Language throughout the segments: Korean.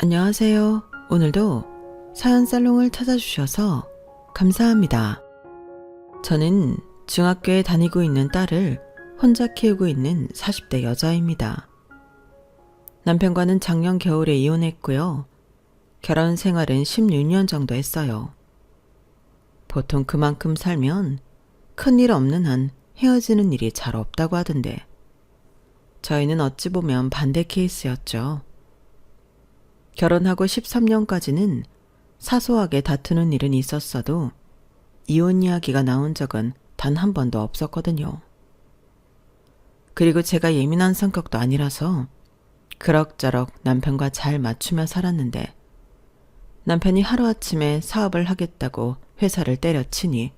안녕하세요. 오늘도 사연 살롱을 찾아주셔서 감사합니다. 저는 중학교에 다니고 있는 딸을 혼자 키우고 있는 40대 여자입니다. 남편과는 작년 겨울에 이혼했고요. 결혼 생활은 16년 정도 했어요. 보통 그만큼 살면 큰일 없는 한 헤어지는 일이 잘 없다고 하던데 저희는 어찌 보면 반대 케이스였죠. 결혼하고 13년까지는 사소하게 다투는 일은 있었어도 이혼 이야기가 나온 적은 단 한 번도 없었거든요. 그리고 제가 예민한 성격도 아니라서 그럭저럭 남편과 잘 맞추며 살았는데 남편이 하루아침에 사업을 하겠다고 회사를 때려치니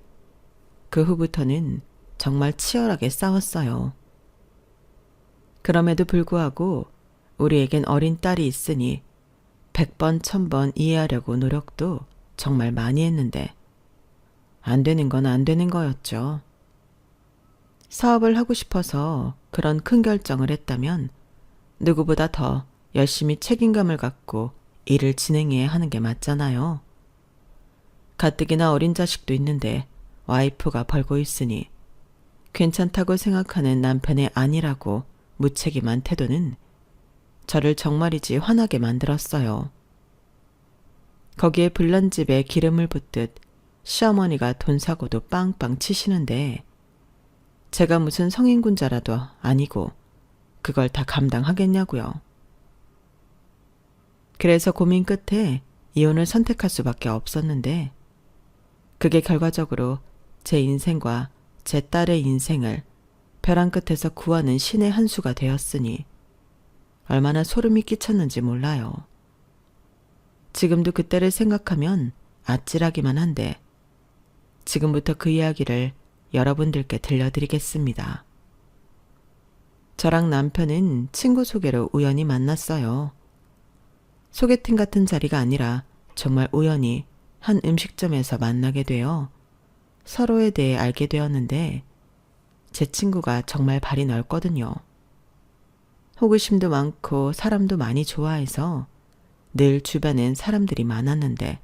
그 후부터는 정말 치열하게 싸웠어요. 그럼에도 불구하고 우리에겐 어린 딸이 있으니 100번, 1000번 이해하려고 노력도 정말 많이 했는데 안 되는 건 안 되는 거였죠. 사업을 하고 싶어서 그런 큰 결정을 했다면 누구보다 더 열심히 책임감을 갖고 일을 진행해야 하는 게 맞잖아요. 가뜩이나 어린 자식도 있는데 와이프가 벌고 있으니 괜찮다고 생각하는 남편의 아니라고 무책임한 태도는 저를 정말이지 화나게 만들었어요. 거기에 불난집에 기름을 붓듯 시어머니가 돈 사고도 빵빵 치시는데 제가 무슨 성인군자라도 아니고 그걸 다 감당하겠냐고요. 그래서 고민 끝에 이혼을 선택할 수밖에 없었는데 그게 결과적으로 제 인생과 제 딸의 인생을 벼랑 끝에서 구하는 신의 한 수가 되었으니 얼마나 소름이 끼쳤는지 몰라요. 지금도 그때를 생각하면 아찔하기만 한데 지금부터 그 이야기를 여러분들께 들려드리겠습니다. 저랑 남편은 친구 소개로 우연히 만났어요. 소개팅 같은 자리가 아니라 정말 우연히 한 음식점에서 만나게 되어 서로에 대해 알게 되었는데 제 친구가 정말 발이 넓거든요. 호기심도 많고 사람도 많이 좋아해서 늘 주변엔 사람들이 많았는데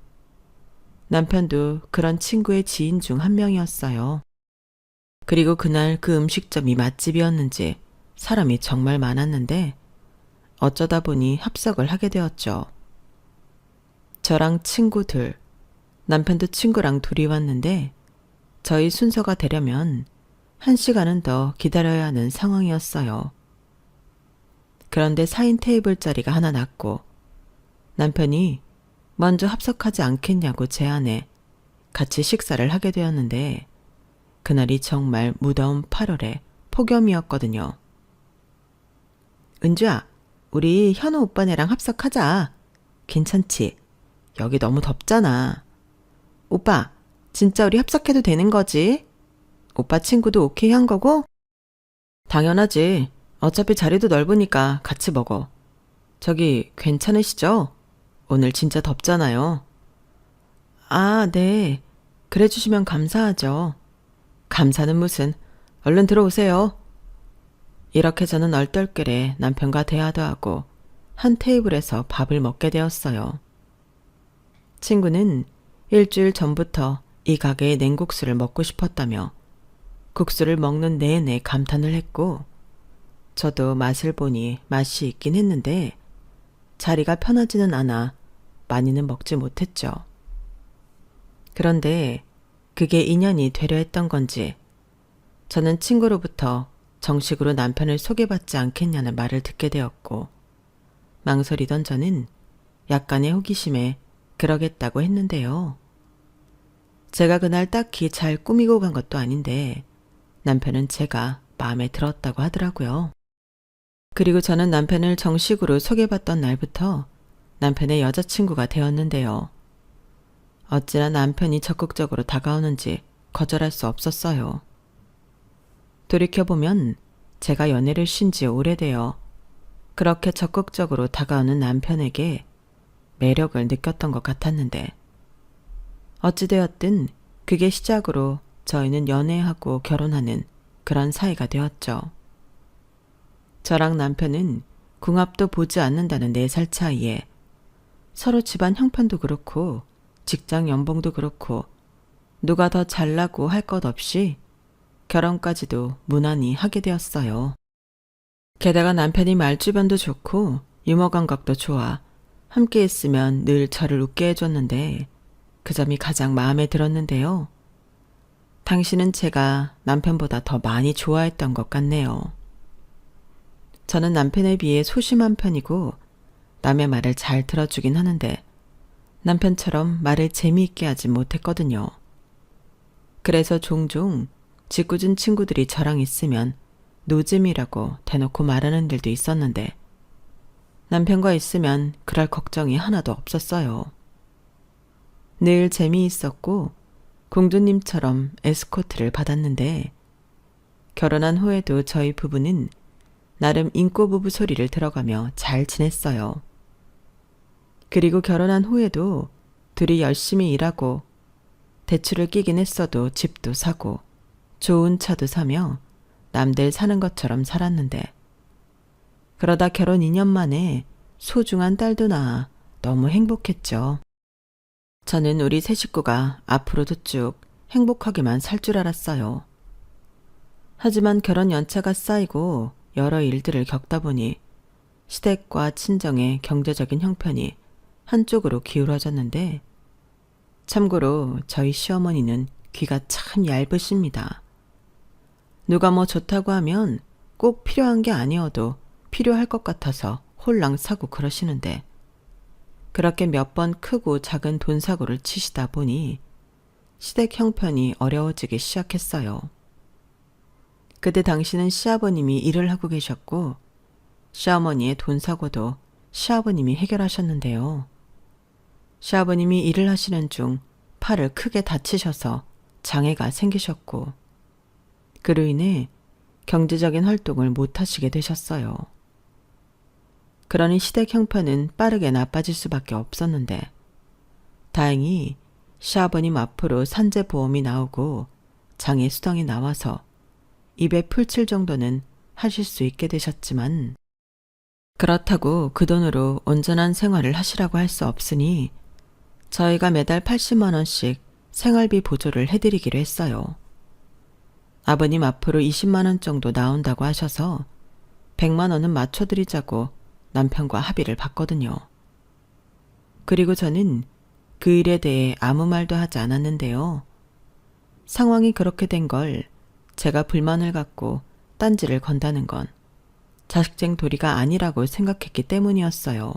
남편도 그런 친구의 지인 중 한 명이었어요. 그리고 그날 그 음식점이 맛집이었는지 사람이 정말 많았는데 어쩌다 보니 합석을 하게 되었죠. 저랑 친구 둘, 남편도 친구랑 둘이 왔는데 저희 순서가 되려면 1시간은 더 기다려야 하는 상황이었어요. 그런데 4인 테이블 자리가 하나 났고 남편이 먼저 합석하지 않겠냐고 제안해 같이 식사를 하게 되었는데 그날이 정말 무더운 8월의 폭염이었거든요. 은주야, 우리 현우 오빠네랑 합석하자. 괜찮지? 여기 너무 덥잖아. 오빠, 진짜 우리 합석해도 되는 거지? 오빠 친구도 오케이 한 거고? 당연하지. 어차피 자리도 넓으니까 같이 먹어. 저기 괜찮으시죠? 오늘 진짜 덥잖아요. 아, 네. 그래 주시면 감사하죠. 감사는 무슨. 얼른 들어오세요. 이렇게 저는 얼떨결에 남편과 대화도 하고 한 테이블에서 밥을 먹게 되었어요. 친구는 일주일 전부터 이 가게의 냉국수를 먹고 싶었다며 국수를 먹는 내내 감탄을 했고 저도 맛을 보니 맛이 있긴 했는데 자리가 편하지는 않아 많이는 먹지 못했죠. 그런데 그게 인연이 되려 했던 건지 저는 친구로부터 정식으로 남편을 소개받지 않겠냐는 말을 듣게 되었고 망설이던 저는 약간의 호기심에 그러겠다고 했는데요. 제가 그날 딱히 잘 꾸미고 간 것도 아닌데 남편은 제가 마음에 들었다고 하더라고요. 그리고 저는 남편을 정식으로 소개받던 날부터 남편의 여자친구가 되었는데요. 어찌나 남편이 적극적으로 다가오는지 거절할 수 없었어요. 돌이켜보면 제가 연애를 쉰 지 오래되어 그렇게 적극적으로 다가오는 남편에게 매력을 느꼈던 것 같았는데 어찌되었든 그게 시작으로 저희는 연애하고 결혼하는 그런 사이가 되었죠. 저랑 남편은 궁합도 보지 않는다는 4살 차이에 서로 집안 형편도 그렇고 직장 연봉도 그렇고 누가 더 잘나고 할 것 없이 결혼까지도 무난히 하게 되었어요. 게다가 남편이 말주변도 좋고 유머 감각도 좋아 함께 있으면 늘 저를 웃게 해줬는데 그 점이 가장 마음에 들었는데요. 당신은 제가 남편보다 더 많이 좋아했던 것 같네요. 저는 남편에 비해 소심한 편이고 남의 말을 잘 들어주긴 하는데 남편처럼 말을 재미있게 하지 못했거든요. 그래서 종종 짓궂은 친구들이 저랑 있으면 노잼이라고 대놓고 말하는 일도 있었는데 남편과 있으면 그럴 걱정이 하나도 없었어요. 늘 재미있었고 공주님처럼 에스코트를 받았는데 결혼한 후에도 저희 부부는 나름 인꼬부부 소리를 들어가며 잘 지냈어요. 그리고 결혼한 후에도 둘이 열심히 일하고 대출을 끼긴 했어도 집도 사고 좋은 차도 사며 남들 사는 것처럼 살았는데 그러다 결혼 2년 만에 소중한 딸도 낳아 너무 행복했죠. 저는 우리 세 식구가 앞으로도 쭉 행복하게만 살 줄 알았어요. 하지만 결혼 연차가 쌓이고 여러 일들을 겪다 보니 시댁과 친정의 경제적인 형편이 한쪽으로 기울어졌는데 참고로 저희 시어머니는 귀가 참 얇으십니다. 누가 뭐 좋다고 하면 꼭 필요한 게 아니어도 필요할 것 같아서 홀랑 사고 그러시는데 그렇게 몇 번 크고 작은 돈 사고를 치시다 보니 시댁 형편이 어려워지기 시작했어요. 그때 당시는 시아버님이 일을 하고 계셨고 시어머니의 돈 사고도 시아버님이 해결하셨는데요. 시아버님이 일을 하시는 중 팔을 크게 다치셔서 장애가 생기셨고 그로 인해 경제적인 활동을 못 하시게 되셨어요. 그러니 시댁 형편은 빠르게 나빠질 수밖에 없었는데 다행히 시아버님 앞으로 산재보험이 나오고 장애 수당이 나와서 입에 풀칠 정도는 하실 수 있게 되셨지만 그렇다고 그 돈으로 온전한 생활을 하시라고 할 수 없으니 저희가 매달 80만 원씩 생활비 보조를 해드리기로 했어요. 아버님 앞으로 20만 원 정도 나온다고 하셔서 100만 원은 맞춰드리자고 남편과 합의를 봤거든요. 그리고 저는 그 일에 대해 아무 말도 하지 않았는데요. 상황이 그렇게 된 걸 제가 불만을 갖고 딴지를 건다는 건 자식쟁 도리가 아니라고 생각했기 때문이었어요.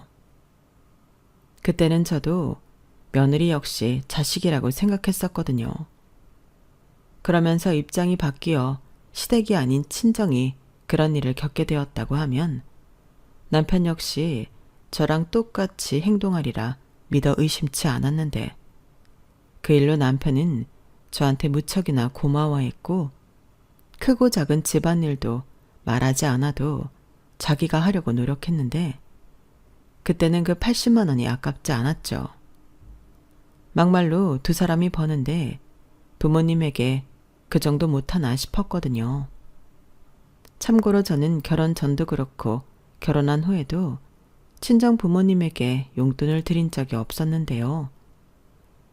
그때는 저도 며느리 역시 자식이라고 생각했었거든요. 그러면서 입장이 바뀌어 시댁이 아닌 친정이 그런 일을 겪게 되었다고 하면 남편 역시 저랑 똑같이 행동하리라 믿어 의심치 않았는데 그 일로 남편은 저한테 무척이나 고마워했고 크고 작은 집안일도 말하지 않아도 자기가 하려고 노력했는데 그때는 그 80만 원이 아깝지 않았죠. 막말로 두 사람이 버는데 부모님에게 그 정도 못하나 싶었거든요. 참고로 저는 결혼 전도 그렇고 결혼한 후에도 친정 부모님에게 용돈을 드린 적이 없었는데요.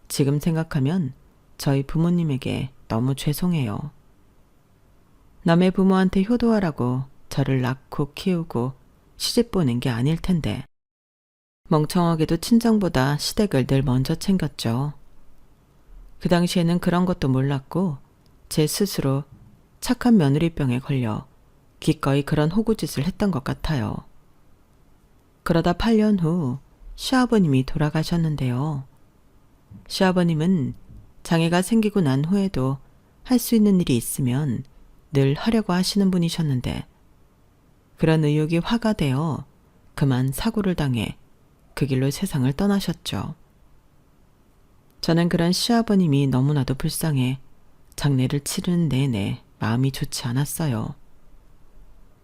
지금 생각하면 저희 부모님에게 너무 죄송해요. 남의 부모한테 효도하라고 저를 낳고 키우고 시집 보낸 게 아닐 텐데 멍청하게도 친정보다 시댁을 늘 먼저 챙겼죠. 그 당시에는 그런 것도 몰랐고 제 스스로 착한 며느리병에 걸려 기꺼이 그런 호구짓을 했던 것 같아요. 그러다 8년 후 시아버님이 돌아가셨는데요. 시아버님은 장애가 생기고 난 후에도 할 수 있는 일이 있으면 늘 하려고 하시는 분이셨는데 그런 의욕이 화가 되어 그만 사고를 당해 그 길로 세상을 떠나셨죠. 저는 그런 시아버님이 너무나도 불쌍해 장례를 치르는 내내 마음이 좋지 않았어요.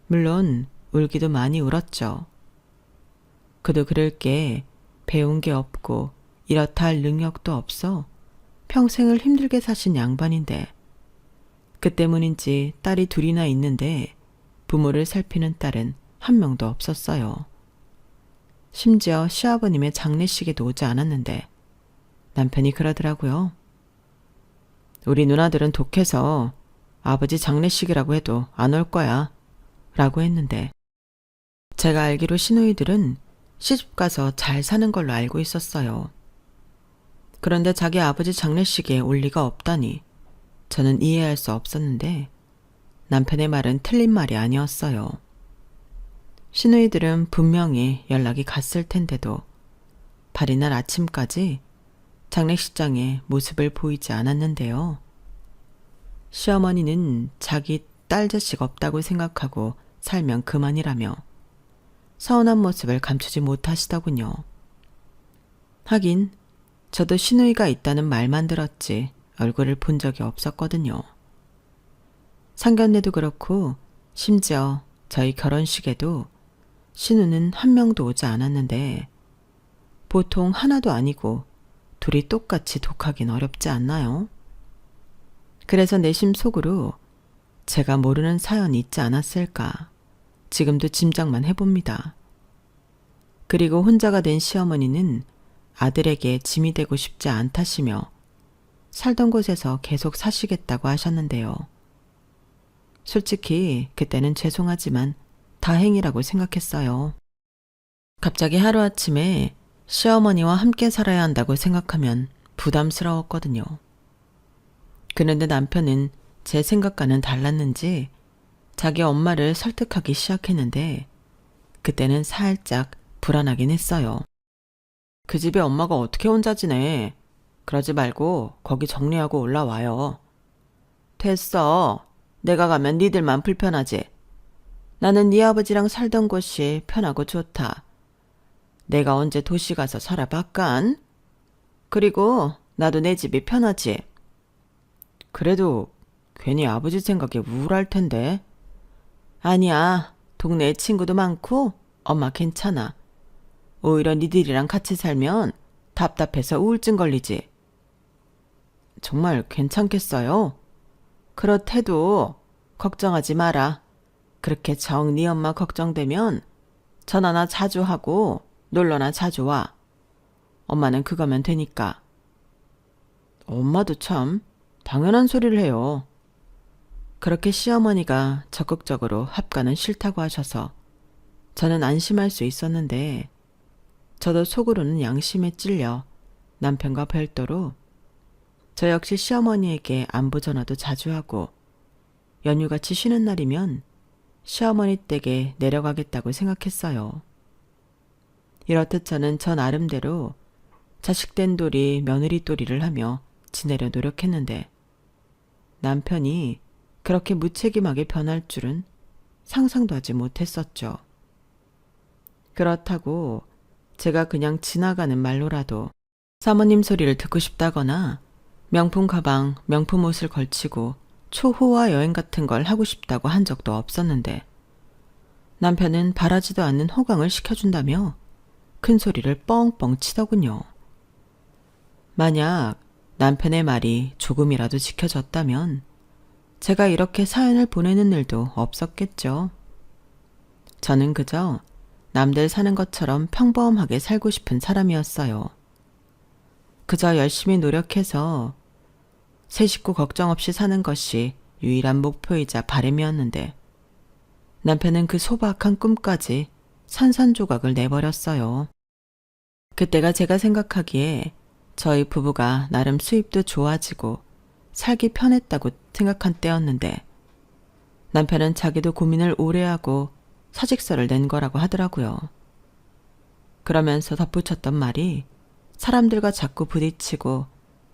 물론 울기도 많이 울었죠. 그도 그럴 게 배운 게 없고 이렇다 할 능력도 없어 평생을 힘들게 사신 양반인데 그 때문인지 딸이 둘이나 있는데 부모를 살피는 딸은 한 명도 없었어요. 심지어 시아버님의 장례식에도 오지 않았는데 남편이 그러더라고요. 우리 누나들은 독해서 아버지 장례식이라고 해도 안 올 거야 라고 했는데 제가 알기로 시누이들은 시집가서 잘 사는 걸로 알고 있었어요. 그런데 자기 아버지 장례식에 올 리가 없다니 저는 이해할 수 없었는데 남편의 말은 틀린 말이 아니었어요. 시누이들은 분명히 연락이 갔을 텐데도 발이날 아침까지 장례식장에 모습을 보이지 않았는데요. 시어머니는 자기 딸 자식 없다고 생각하고 살면 그만이라며 서운한 모습을 감추지 못하시더군요. 하긴 저도 시누이가 있다는 말만 들었지 얼굴을 본 적이 없었거든요. 상견례도 그렇고 심지어 저희 결혼식에도 시누는 한 명도 오지 않았는데 보통 하나도 아니고 둘이 똑같이 독하긴 어렵지 않나요? 그래서 내심 속으로 제가 모르는 사연이 있지 않았을까 지금도 짐작만 해봅니다. 그리고 혼자가 된 시어머니는 아들에게 짐이 되고 싶지 않다시며 살던 곳에서 계속 사시겠다고 하셨는데요. 솔직히 그때는 죄송하지만 다행이라고 생각했어요. 갑자기 하루아침에 시어머니와 함께 살아야 한다고 생각하면 부담스러웠거든요. 그런데 남편은 제 생각과는 달랐는지 자기 엄마를 설득하기 시작했는데 그때는 살짝 불안하긴 했어요. 그 집에 엄마가 어떻게 혼자 지내? 그러지 말고 거기 정리하고 올라와요. 됐어. 내가 가면 니들만 불편하지. 나는 네 아버지랑 살던 곳이 편하고 좋다. 내가 언제 도시 가서 살아봤깐? 그리고 나도 내 집이 편하지. 그래도 괜히 아버지 생각에 우울할 텐데. 아니야. 동네에 친구도 많고 엄마 괜찮아. 오히려 니들이랑 같이 살면 답답해서 우울증 걸리지. 정말 괜찮겠어요? 그렇대도 걱정하지 마라. 그렇게 정 네 엄마 걱정되면 전화나 자주 하고 놀러나 자주 와. 엄마는 그거면 되니까. 엄마도 참 당연한 소리를 해요. 그렇게 시어머니가 적극적으로 합가는 싫다고 하셔서 저는 안심할 수 있었는데 저도 속으로는 양심에 찔려 남편과 별도로 저 역시 시어머니에게 안부 전화도 자주 하고 연휴같이 쉬는 날이면 시어머니 댁에 내려가겠다고 생각했어요. 이렇듯 저는 저 나름대로 자식된 도리 며느리 도리를 하며 지내려 노력했는데 남편이 그렇게 무책임하게 변할 줄은 상상도 하지 못했었죠. 그렇다고 제가 그냥 지나가는 말로라도 사모님 소리를 듣고 싶다거나 명품 가방, 명품 옷을 걸치고 초호화 여행 같은 걸 하고 싶다고 한 적도 없었는데 남편은 바라지도 않는 호강을 시켜준다며 큰 소리를 뻥뻥 치더군요. 만약 남편의 말이 조금이라도 지켜졌다면 제가 이렇게 사연을 보내는 일도 없었겠죠. 저는 그저 남들 사는 것처럼 평범하게 살고 싶은 사람이었어요. 그저 열심히 노력해서 새 식구 걱정 없이 사는 것이 유일한 목표이자 바람이었는데 남편은 그 소박한 꿈까지 산산조각을 내버렸어요. 그때가 제가 생각하기에 저희 부부가 나름 수입도 좋아지고 살기 편했다고 생각한 때였는데 남편은 자기도 고민을 오래 하고 사직서를 낸 거라고 하더라고요. 그러면서 덧붙였던 말이 사람들과 자꾸 부딪히고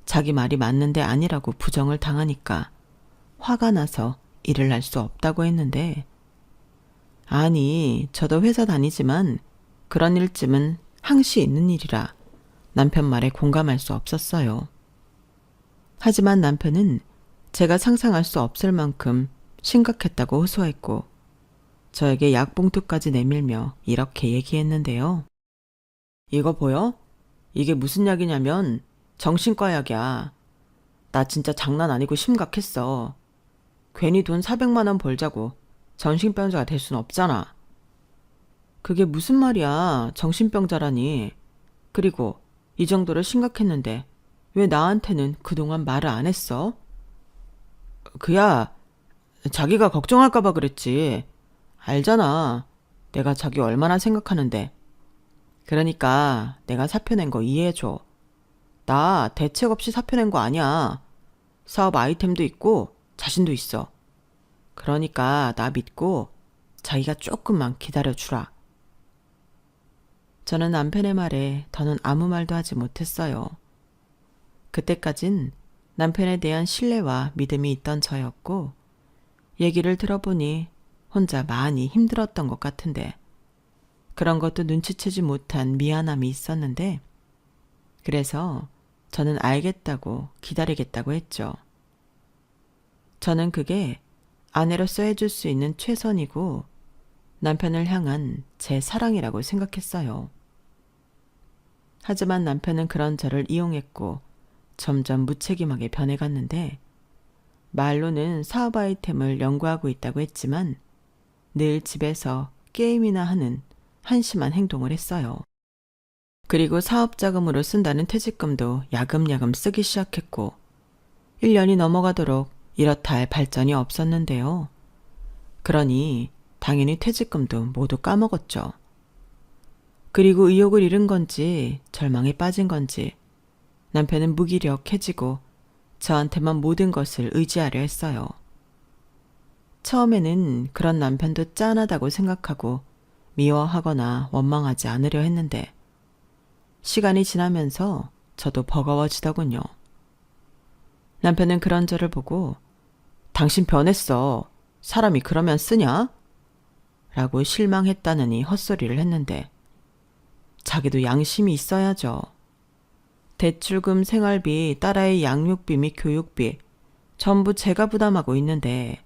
자기 말이 맞는데 아니라고 부정을 당하니까 화가 나서 일을 할 수 없다고 했는데 아니, 저도 회사 다니지만 그런 일쯤은 항시 있는 일이라 남편 말에 공감할 수 없었어요. 하지만 남편은 제가 상상할 수 없을 만큼 심각했다고 호소했고 저에게 약봉투까지 내밀며 이렇게 얘기했는데요. 이거 보여? 이게 무슨 약이냐면 정신과 약이야. 나 진짜 장난 아니고 심각했어. 괜히 돈 400만 원 벌자고 정신병자가 될 순 없잖아. 그게 무슨 말이야. 정신병자라니. 그리고 이 정도로 심각했는데 왜 나한테는 그동안 말을 안 했어? 그야 자기가 걱정할까봐 그랬지. 알잖아. 내가 자기 얼마나 생각하는데. 그러니까 내가 사표 낸 거 이해해줘. 나 대책 없이 사표 낸 거 아니야. 사업 아이템도 있고 자신도 있어. 그러니까 나 믿고 자기가 조금만 기다려주라. 저는 남편의 말에 더는 아무 말도 하지 못했어요. 그때까진 남편에 대한 신뢰와 믿음이 있던 저였고 얘기를 들어보니 혼자 많이 힘들었던 것 같은데 그런 것도 눈치채지 못한 미안함이 있었는데 그래서 저는 알겠다고 기다리겠다고 했죠. 저는 그게 아내로서 해줄 수 있는 최선이고 남편을 향한 제 사랑이라고 생각했어요. 하지만 남편은 그런 저를 이용했고 점점 무책임하게 변해갔는데 말로는 사업 아이템을 연구하고 있다고 했지만 늘 집에서 게임이나 하는 한심한 행동을 했어요. 그리고 사업 자금으로 쓴다는 퇴직금도 야금야금 쓰기 시작했고 1년이 넘어가도록 이렇다 할 발전이 없었는데요. 그러니 당연히 퇴직금도 모두 까먹었죠. 그리고 의욕을 잃은 건지 절망에 빠진 건지 남편은 무기력해지고 저한테만 모든 것을 의지하려 했어요. 처음에는 그런 남편도 짠하다고 생각하고 미워하거나 원망하지 않으려 했는데 시간이 지나면서 저도 버거워지더군요. 남편은 그런 저를 보고 당신 변했어. 사람이 그러면 쓰냐? 라고 실망했다느니 헛소리를 했는데 자기도 양심이 있어야죠. 대출금, 생활비, 딸아이 양육비 및 교육비 전부 제가 부담하고 있는데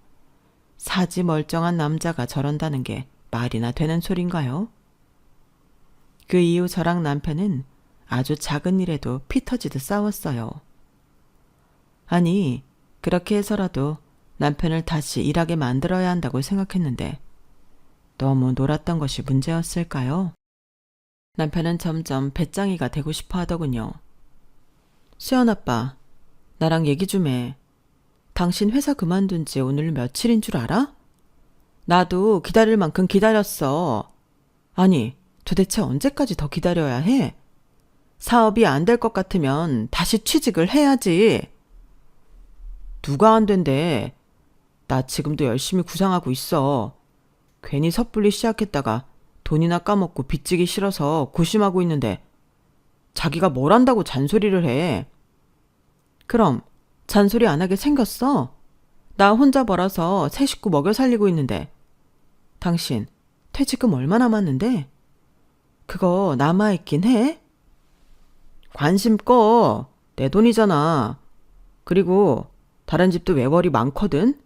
사지 멀쩡한 남자가 저런다는 게 말이나 되는 소린가요? 그 이후 저랑 남편은 아주 작은 일에도 피 터지듯 싸웠어요. 아니, 그렇게 해서라도 남편을 다시 일하게 만들어야 한다고 생각했는데 너무 놀았던 것이 문제였을까요? 남편은 점점 배짱이가 되고 싶어 하더군요. 수연 아빠, 나랑 얘기 좀 해. 당신 회사 그만둔 지 오늘 며칠인 줄 알아? 나도 기다릴 만큼 기다렸어. 아니, 도대체 언제까지 더 기다려야 해? 사업이 안 될 것 같으면 다시 취직을 해야지. 누가 안 된대. 나 지금도 열심히 구상하고 있어. 괜히 섣불리 시작했다가 돈이나 까먹고 빚지기 싫어서 고심하고 있는데 자기가 뭘 한다고 잔소리를 해. 그럼 잔소리 안 하게 생겼어? 나 혼자 벌어서 세 식구 먹여 살리고 있는데 당신 퇴직금 얼마 남았는데? 그거 남아있긴 해? 관심 꺼. 내 돈이잖아. 그리고 다른 집도 외벌이 많거든?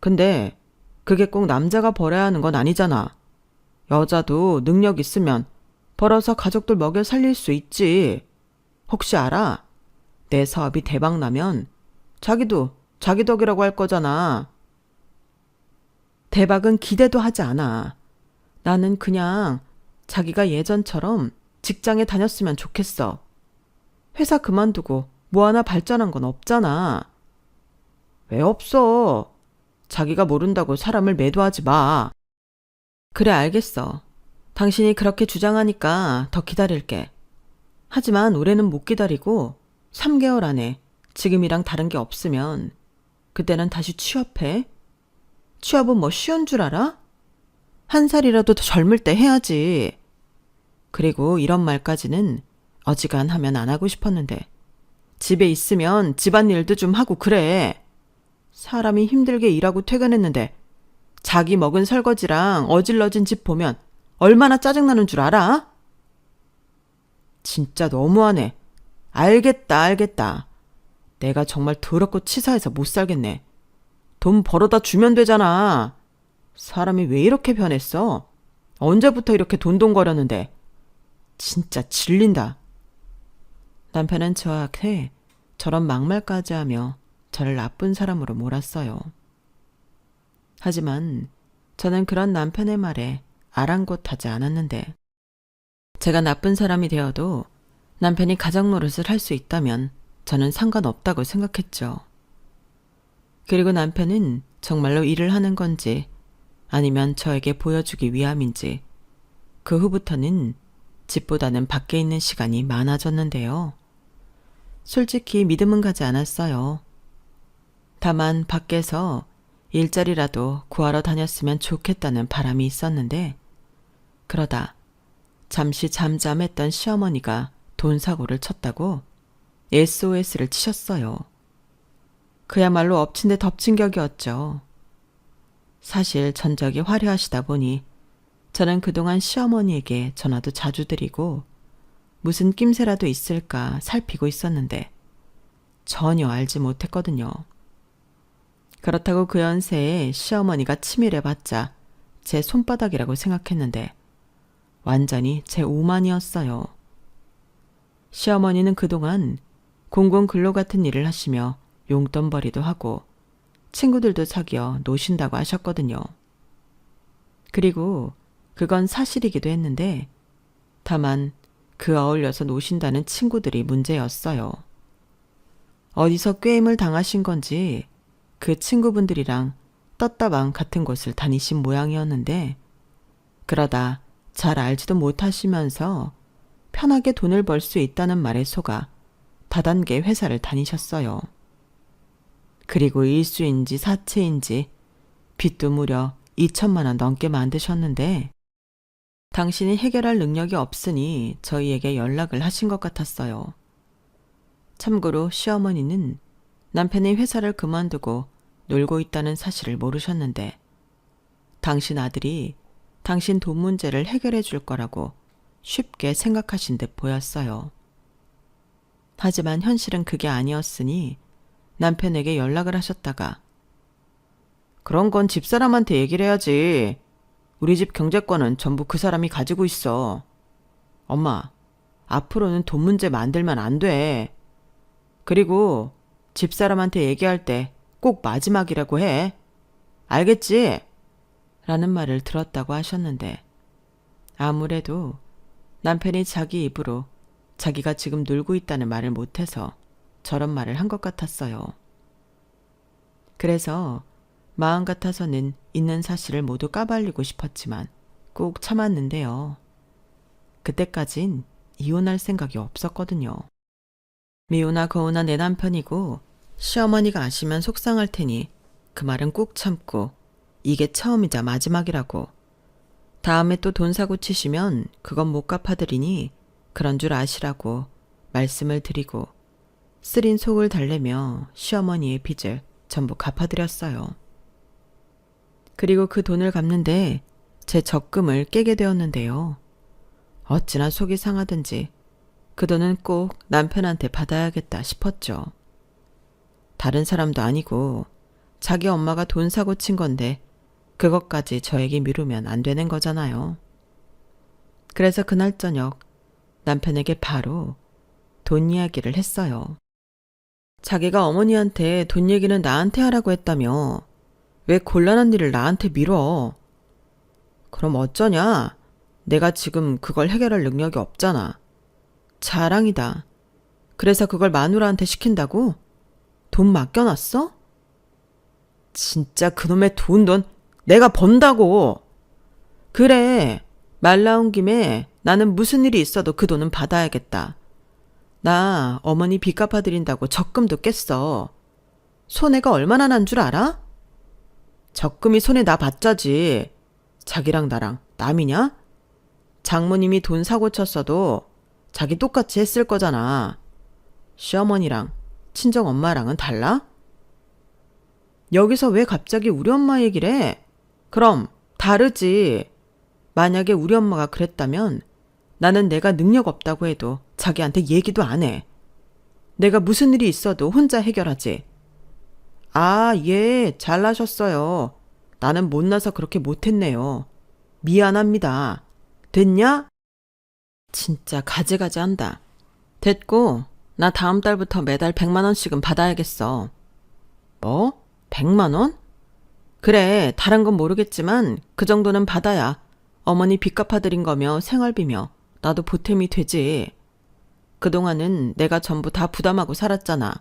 근데 그게 꼭 남자가 벌어야 하는 건 아니잖아. 여자도 능력 있으면 벌어서 가족들 먹여 살릴 수 있지. 혹시 알아? 내 사업이 대박 나면 자기도 자기 덕이라고 할 거잖아. 대박은 기대도 하지 않아. 나는 그냥 자기가 예전처럼 직장에 다녔으면 좋겠어. 회사 그만두고 뭐 하나 발전한 건 없잖아. 왜 없어? 자기가 모른다고 사람을 매도하지 마. 그래, 알겠어. 당신이 그렇게 주장하니까 더 기다릴게. 하지만 올해는 못 기다리고 3개월 안에 지금이랑 다른 게 없으면 그때는 다시 취업해. 취업은 뭐 쉬운 줄 알아? 한 살이라도 더 젊을 때 해야지. 그리고 이런 말까지는 어지간하면 안 하고 싶었는데 집에 있으면 집안일도 좀 하고 그래. 사람이 힘들게 일하고 퇴근했는데 자기 먹은 설거지랑 어질러진 집 보면 얼마나 짜증나는 줄 알아? 진짜 너무하네. 알겠다. 내가 정말 더럽고 치사해서 못 살겠네. 돈 벌어다 주면 되잖아. 사람이 왜 이렇게 변했어? 언제부터 이렇게 돈돈거렸는데. 진짜 질린다. 남편은 저한테 저런 막말까지 하며 저를 나쁜 사람으로 몰았어요. 하지만 저는 그런 남편의 말에 아랑곳하지 않았는데 제가 나쁜 사람이 되어도 남편이 가장 노릇을 할 수 있다면 저는 상관없다고 생각했죠. 그리고 남편은 정말로 일을 하는 건지 아니면 저에게 보여주기 위함인지 그 후부터는 집보다는 밖에 있는 시간이 많아졌는데요. 솔직히 믿음은 가지 않았어요. 다만 밖에서 일자리라도 구하러 다녔으면 좋겠다는 바람이 있었는데 그러다 잠시 잠잠했던 시어머니가 돈 사고를 쳤다고 SOS를 치셨어요. 그야말로 엎친 데 덮친 격이었죠. 사실 전적이 화려하시다 보니 저는 그동안 시어머니에게 전화도 자주 드리고 무슨 낌새라도 있을까 살피고 있었는데 전혀 알지 못했거든요. 그렇다고 그 연세에 시어머니가 치밀해봤자 제 손바닥이라고 생각했는데 완전히 제 오만이었어요. 시어머니는 그동안 공공근로 같은 일을 하시며 용돈벌이도 하고 친구들도 사귀어 노신다고 하셨거든요. 그리고 그건 사실이기도 했는데 다만 그 어울려서 노신다는 친구들이 문제였어요. 어디서 꾀임을 당하신 건지 그 친구분들이랑 떴다방 같은 곳을 다니신 모양이었는데 그러다 잘 알지도 못하시면서 편하게 돈을 벌 수 있다는 말에 속아 다단계 회사를 다니셨어요. 그리고 일수인지 사채인지 빚도 무려 2천만 원 넘게 만드셨는데 당신이 해결할 능력이 없으니 저희에게 연락을 하신 것 같았어요. 참고로 시어머니는 남편이 회사를 그만두고 놀고 있다는 사실을 모르셨는데 당신 아들이 당신 돈 문제를 해결해 줄 거라고 쉽게 생각하신 듯 보였어요. 하지만 현실은 그게 아니었으니 남편에게 연락을 하셨다가 그런 건 집사람한테 얘기를 해야지. 우리 집 경제권은 전부 그 사람이 가지고 있어. 엄마, 앞으로는 돈 문제 만들면 안 돼. 그리고 집사람한테 얘기할 때 꼭 마지막이라고 해. 알겠지? 라는 말을 들었다고 하셨는데 아무래도 남편이 자기 입으로 자기가 지금 놀고 있다는 말을 못해서 저런 말을 한 것 같았어요. 그래서 마음 같아서는 있는 사실을 모두 까발리고 싶었지만 꼭 참았는데요. 그때까진 이혼할 생각이 없었거든요. 미우나 거우나 내 남편이고 시어머니가 아시면 속상할 테니 그 말은 꾹 참고 이게 처음이자 마지막이라고. 다음에 또 돈 사고 치시면 그건 못 갚아드리니 그런 줄 아시라고 말씀을 드리고 쓰린 속을 달래며 시어머니의 빚을 전부 갚아드렸어요. 그리고 그 돈을 갚는데 제 적금을 깨게 되었는데요. 어찌나 속이 상하든지 그 돈은 꼭 남편한테 받아야겠다 싶었죠. 다른 사람도 아니고 자기 엄마가 돈 사고 친 건데 그것까지 저에게 미루면 안 되는 거잖아요. 그래서 그날 저녁 남편에게 바로 돈 이야기를 했어요. 자기가 어머니한테 돈 얘기는 나한테 하라고 했다며 왜 곤란한 일을 나한테 미뤄? 그럼 어쩌냐? 내가 지금 그걸 해결할 능력이 없잖아. 자랑이다. 그래서 그걸 마누라한테 시킨다고? 돈 맡겨놨어? 진짜 그놈의 돈 내가 번다고. 그래, 말 나온 김에 나는 무슨 일이 있어도 그 돈은 받아야겠다. 나 어머니 빚 갚아드린다고 적금도 깼어. 손해가 얼마나 난 줄 알아? 적금이 손에 나 받자지. 자기랑 나랑 남이냐? 장모님이 돈 사고 쳤어도 자기 똑같이 했을 거잖아. 시어머니랑 친정엄마랑은 달라? 여기서 왜 갑자기 우리 엄마 얘기를 해? 그럼 다르지. 만약에 우리 엄마가 그랬다면 나는 내가 능력 없다고 해도 자기한테 얘기도 안 해. 내가 무슨 일이 있어도 혼자 해결하지. 아, 예, 잘나셨어요. 나는 못나서 그렇게 못했네요. 미안합니다. 됐냐? 진짜 가지가지 한다. 됐고, 나 다음 달부터 매달 100만 원씩은 받아야겠어. 뭐? 100만 원? 그래, 다른 건 모르겠지만 그 정도는 받아야 어머니 빚 갚아드린 거며 생활비며 나도 보탬이 되지. 그동안은 내가 전부 다 부담하고 살았잖아.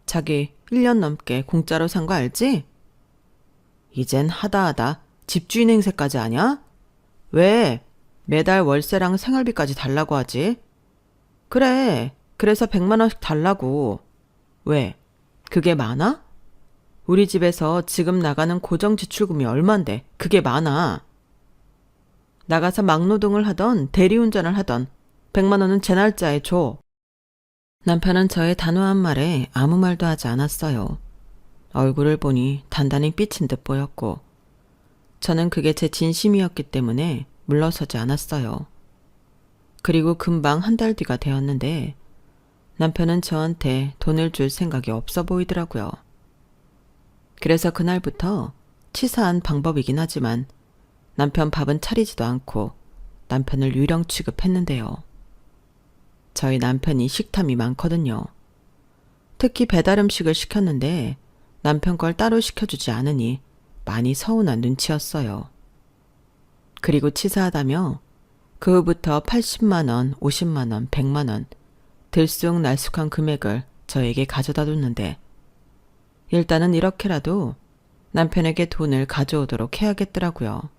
자기 1년 넘게 공짜로 산 거 알지? 이젠 하다하다 집주인 행세까지 하냐? 왜? 매달 월세랑 생활비까지 달라고 하지? 그래, 그래서 100만 원씩 달라고. 왜? 그게 많아? 우리 집에서 지금 나가는 고정 지출금이 얼만데 그게 많아. 나가서 막노동을 하던 대리운전을 하던 100만 원은 제 날짜에 줘. 남편은 저의 단호한 말에 아무 말도 하지 않았어요. 얼굴을 보니 단단히 삐친 듯 보였고 저는 그게 제 진심이었기 때문에 물러서지 않았어요. 그리고 금방 한 달 뒤가 되었는데 남편은 저한테 돈을 줄 생각이 없어 보이더라고요. 그래서 그날부터 치사한 방법이긴 하지만 남편 밥은 차리지도 않고 남편을 유령 취급했는데요. 저희 남편이 식탐이 많거든요. 특히 배달 음식을 시켰는데 남편 걸 따로 시켜주지 않으니 많이 서운한 눈치였어요. 그리고 치사하다며 그 후부터 80만 원, 50만 원, 100만 원 들쑥날쑥한 금액을 저에게 가져다 뒀는데 일단은 이렇게라도 남편에게 돈을 가져오도록 해야겠더라고요.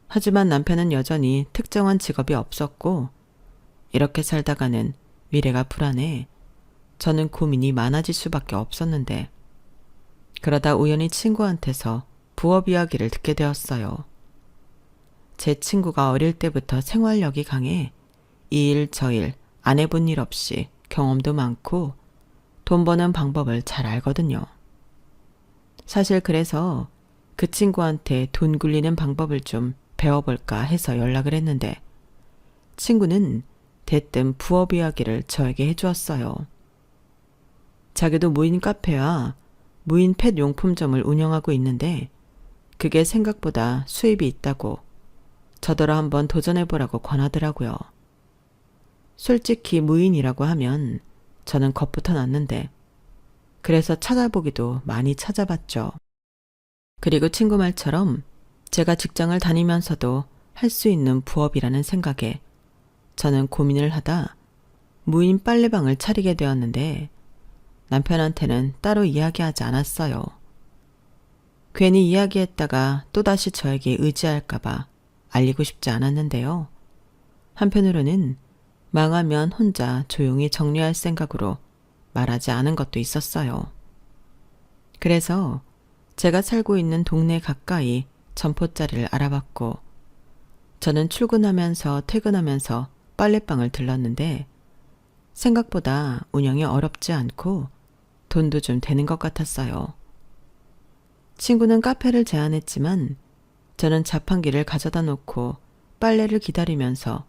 하지만 남편은 여전히 특정한 직업이 없었고 이렇게 살다가는 미래가 불안해 저는 고민이 많아질 수밖에 없었는데 그러다 우연히 친구한테서 부업 이야기를 듣게 되었어요. 제 친구가 어릴 때부터 생활력이 강해 이 일 저 일 안 해본 일 없이 경험도 많고 돈 버는 방법을 잘 알거든요. 사실 그래서 그 친구한테 돈 굴리는 방법을 좀 배워볼까 해서 연락을 했는데 친구는 대뜸 부업 이야기를 저에게 해주었어요. 자기도 무인 카페와 무인 펫 용품점을 운영하고 있는데 그게 생각보다 수입이 있다고 저더러 한번 도전해보라고 권하더라고요. 솔직히 무인이라고 하면 저는 겁부터 났는데 그래서 찾아보기도 많이 찾아봤죠. 그리고 친구 말처럼 제가 직장을 다니면서도 할 수 있는 부업이라는 생각에 저는 고민을 하다 무인 빨래방을 차리게 되었는데 남편한테는 따로 이야기하지 않았어요. 괜히 이야기했다가 또다시 저에게 의지할까봐 알리고 싶지 않았는데요. 한편으로는 망하면 혼자 조용히 정리할 생각으로 말하지 않은 것도 있었어요. 그래서 제가 살고 있는 동네 가까이 점포자리를 알아봤고 저는 출근하면서 퇴근하면서 빨래방을 들렀는데 생각보다 운영이 어렵지 않고 돈도 좀 되는 것 같았어요. 친구는 카페를 제안했지만 저는 자판기를 가져다 놓고 빨래를 기다리면서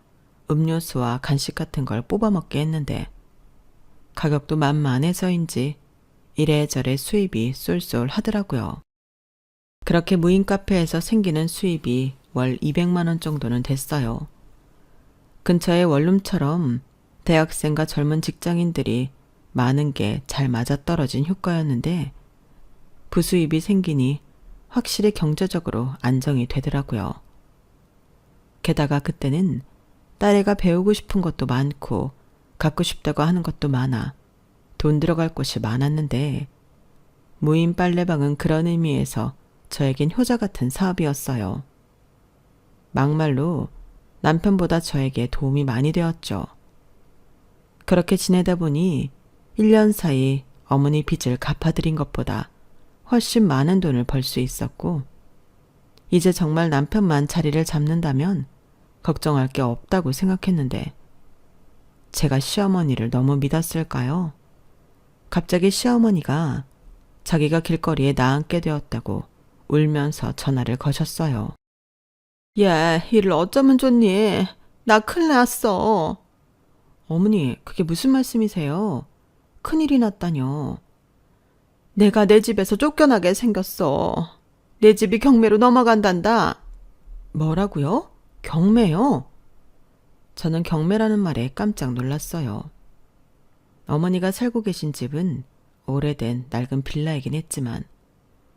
음료수와 간식 같은 걸 뽑아 먹게 했는데 가격도 만만해서인지 이래저래 수입이 쏠쏠 하더라고요. 그렇게 무인 카페에서 생기는 수입이 월 200만 원 정도는 됐어요. 근처의 원룸처럼 대학생과 젊은 직장인들이 많은 게 잘 맞아떨어진 효과였는데 부수입이 생기니 확실히 경제적으로 안정이 되더라고요. 게다가 그때는 딸애가 배우고 싶은 것도 많고 갖고 싶다고 하는 것도 많아 돈 들어갈 곳이 많았는데 무인 빨래방은 그런 의미에서 저에겐 효자 같은 사업이었어요. 막말로 남편보다 저에게 도움이 많이 되었죠. 그렇게 지내다 보니 1년 사이 어머니 빚을 갚아드린 것보다 훨씬 많은 돈을 벌 수 있었고 이제 정말 남편만 자리를 잡는다면 걱정할 게 없다고 생각했는데 제가 시어머니를 너무 믿었을까요? 갑자기 시어머니가 자기가 길거리에 나앉게 되었다고 울면서 전화를 거셨어요. 얘, 일을 어쩌면 좋니? 나 큰일 났어. 어머니, 그게 무슨 말씀이세요? 큰일이 났다뇨. 내가 내 집에서 쫓겨나게 생겼어. 내 집이 경매로 넘어간단다. 뭐라고요? 경매요? 저는 경매라는 말에 깜짝 놀랐어요. 어머니가 살고 계신 집은 오래된 낡은 빌라이긴 했지만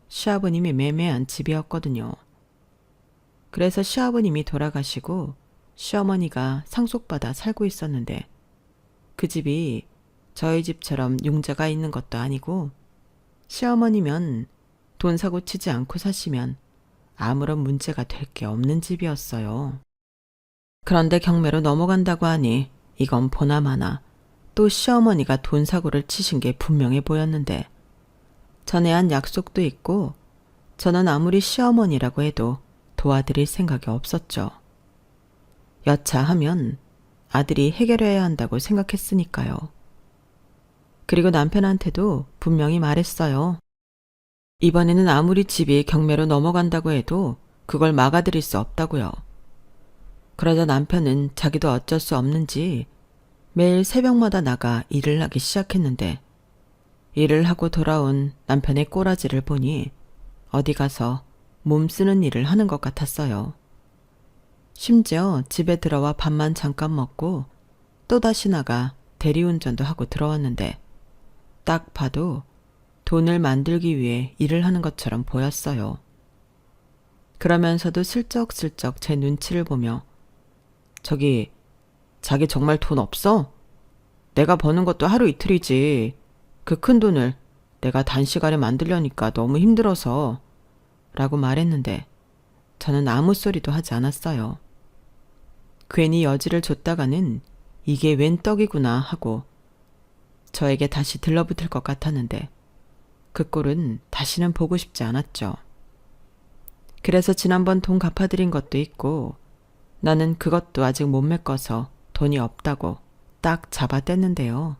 시아버님이 매매한 집이었거든요. 그래서 시아버님이 돌아가시고 시어머니가 상속받아 살고 있었는데 그 집이 저희 집처럼 융자가 있는 것도 아니고 시어머니면 돈 사고 치지 않고 사시면 아무런 문제가 될 게 없는 집이었어요. 그런데 경매로 넘어간다고 하니 이건 보나마나 또 시어머니가 돈 사고를 치신 게 분명해 보였는데 전에 한 약속도 있고 저는 아무리 시어머니라고 해도 도와드릴 생각이 없었죠. 여차하면 아들이 해결해야 한다고 생각했으니까요. 그리고 남편한테도 분명히 말했어요. 이번에는 아무리 집이 경매로 넘어간다고 해도 그걸 막아드릴 수 없다고요. 그러자 남편은 자기도 어쩔 수 없는지 매일 새벽마다 나가 일을 하기 시작했는데 일을 하고 돌아온 남편의 꼬라지를 보니 어디 가서 몸 쓰는 일을 하는 것 같았어요. 심지어 집에 들어와 밥만 잠깐 먹고 또다시 나가 대리운전도 하고 들어왔는데 딱 봐도 돈을 만들기 위해 일을 하는 것처럼 보였어요. 그러면서도 슬쩍슬쩍 제 눈치를 보며 저기 자기 정말 돈 없어? 내가 버는 것도 하루 이틀이지. 그 큰 돈을 내가 단시간에 만들려니까 너무 힘들어서 라고 말했는데 저는 아무 소리도 하지 않았어요. 괜히 여지를 줬다가는 이게 웬 떡이구나 하고 저에게 다시 들러붙을 것 같았는데 그 꼴은 다시는 보고 싶지 않았죠. 그래서 지난번 돈 갚아드린 것도 있고 나는 그것도 아직 못 메꿔서 돈이 없다고 딱 잡아댔는데요.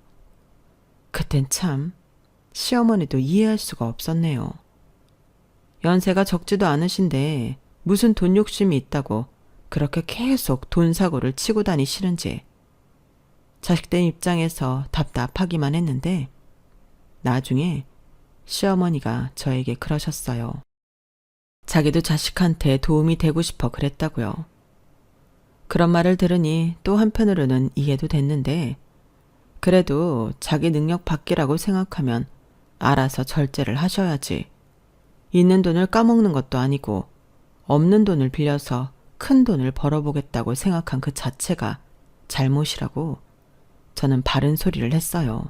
그땐 참 시어머니도 이해할 수가 없었네요. 연세가 적지도 않으신데 무슨 돈 욕심이 있다고 그렇게 계속 돈 사고를 치고 다니시는지 자식된 입장에서 답답하기만 했는데 나중에 시어머니가 저에게 그러셨어요. 자기도 자식한테 도움이 되고 싶어 그랬다고요. 그런 말을 들으니 또 한편으로는 이해도 됐는데 그래도 자기 능력 밖이라고 생각하면 알아서 절제를 하셔야지. 있는 돈을 까먹는 것도 아니고 없는 돈을 빌려서 큰 돈을 벌어보겠다고 생각한 그 자체가 잘못이라고 저는 바른 소리를 했어요.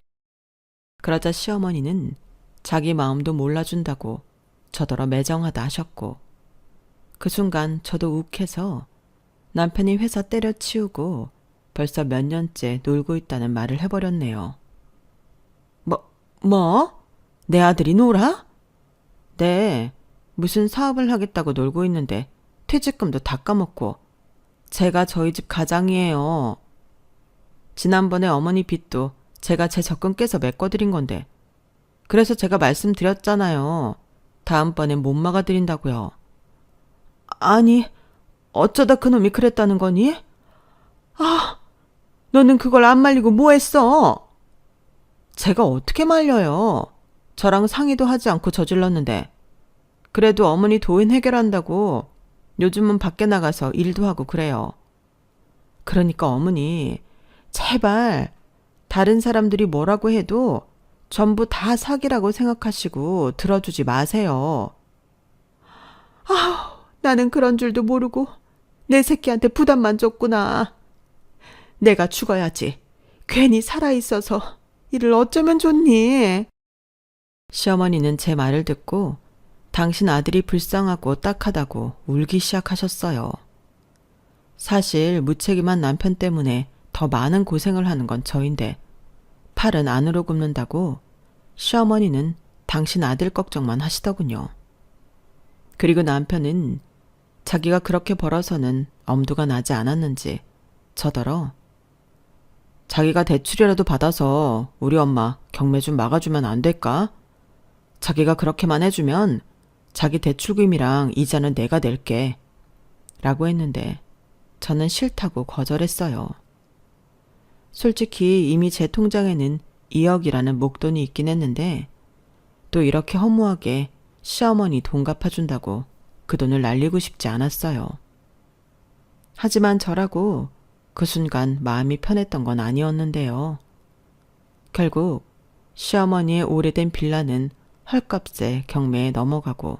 그러자 시어머니는 자기 마음도 몰라준다고 저더러 매정하다 하셨고 그 순간 저도 욱해서 남편이 회사 때려치우고 벌써 몇 년째 놀고 있다는 말을 해버렸네요. 뭐? 내 아들이 놀아? 네, 무슨 사업을 하겠다고 놀고 있는데 퇴직금도 다 까먹고 제가 저희 집 가장이에요. 지난번에 어머니 빚도 제가 제 적금 깨서 메꿔드린 건데 그래서 제가 말씀드렸잖아요. 다음번엔 못 막아드린다고요. 아니, 어쩌다 그놈이 그랬다는 거니? 아, 너는 그걸 안 말리고 뭐 했어? 제가 어떻게 말려요? 저랑 상의도 하지 않고 저질렀는데. 그래도 어머니 도인 해결한다고 요즘은 밖에 나가서 일도 하고 그래요. 그러니까 어머니, 제발 다른 사람들이 뭐라고 해도 전부 다 사기라고 생각하시고 들어주지 마세요. 나는 그런 줄도 모르고 내 새끼한테 부담만 줬구나. 내가 죽어야지. 괜히 살아있어서 이를 어쩌면 좋니? 시어머니는 제 말을 듣고 당신 아들이 불쌍하고 딱하다고 울기 시작하셨어요. 사실 무책임한 남편 때문에 더 많은 고생을 하는 건 저인데 팔은 안으로 굽는다고 시어머니는 당신 아들 걱정만 하시더군요. 그리고 남편은 자기가 그렇게 벌어서는 엄두가 나지 않았는지 저더러 자기가 대출이라도 받아서 우리 엄마 경매 좀 막아주면 안 될까? 자기가 그렇게만 해주면 자기 대출금이랑 이자는 내가 낼게 라고 했는데 저는 싫다고 거절했어요. 솔직히 이미 제 통장에는 2억이라는 목돈이 있긴 했는데 또 이렇게 허무하게 시어머니 돈 갚아준다고 그 돈을 날리고 싶지 않았어요. 하지만 저라고 그 순간 마음이 편했던 건 아니었는데요. 결국 시어머니의 오래된 빌라는 헐값에 경매에 넘어가고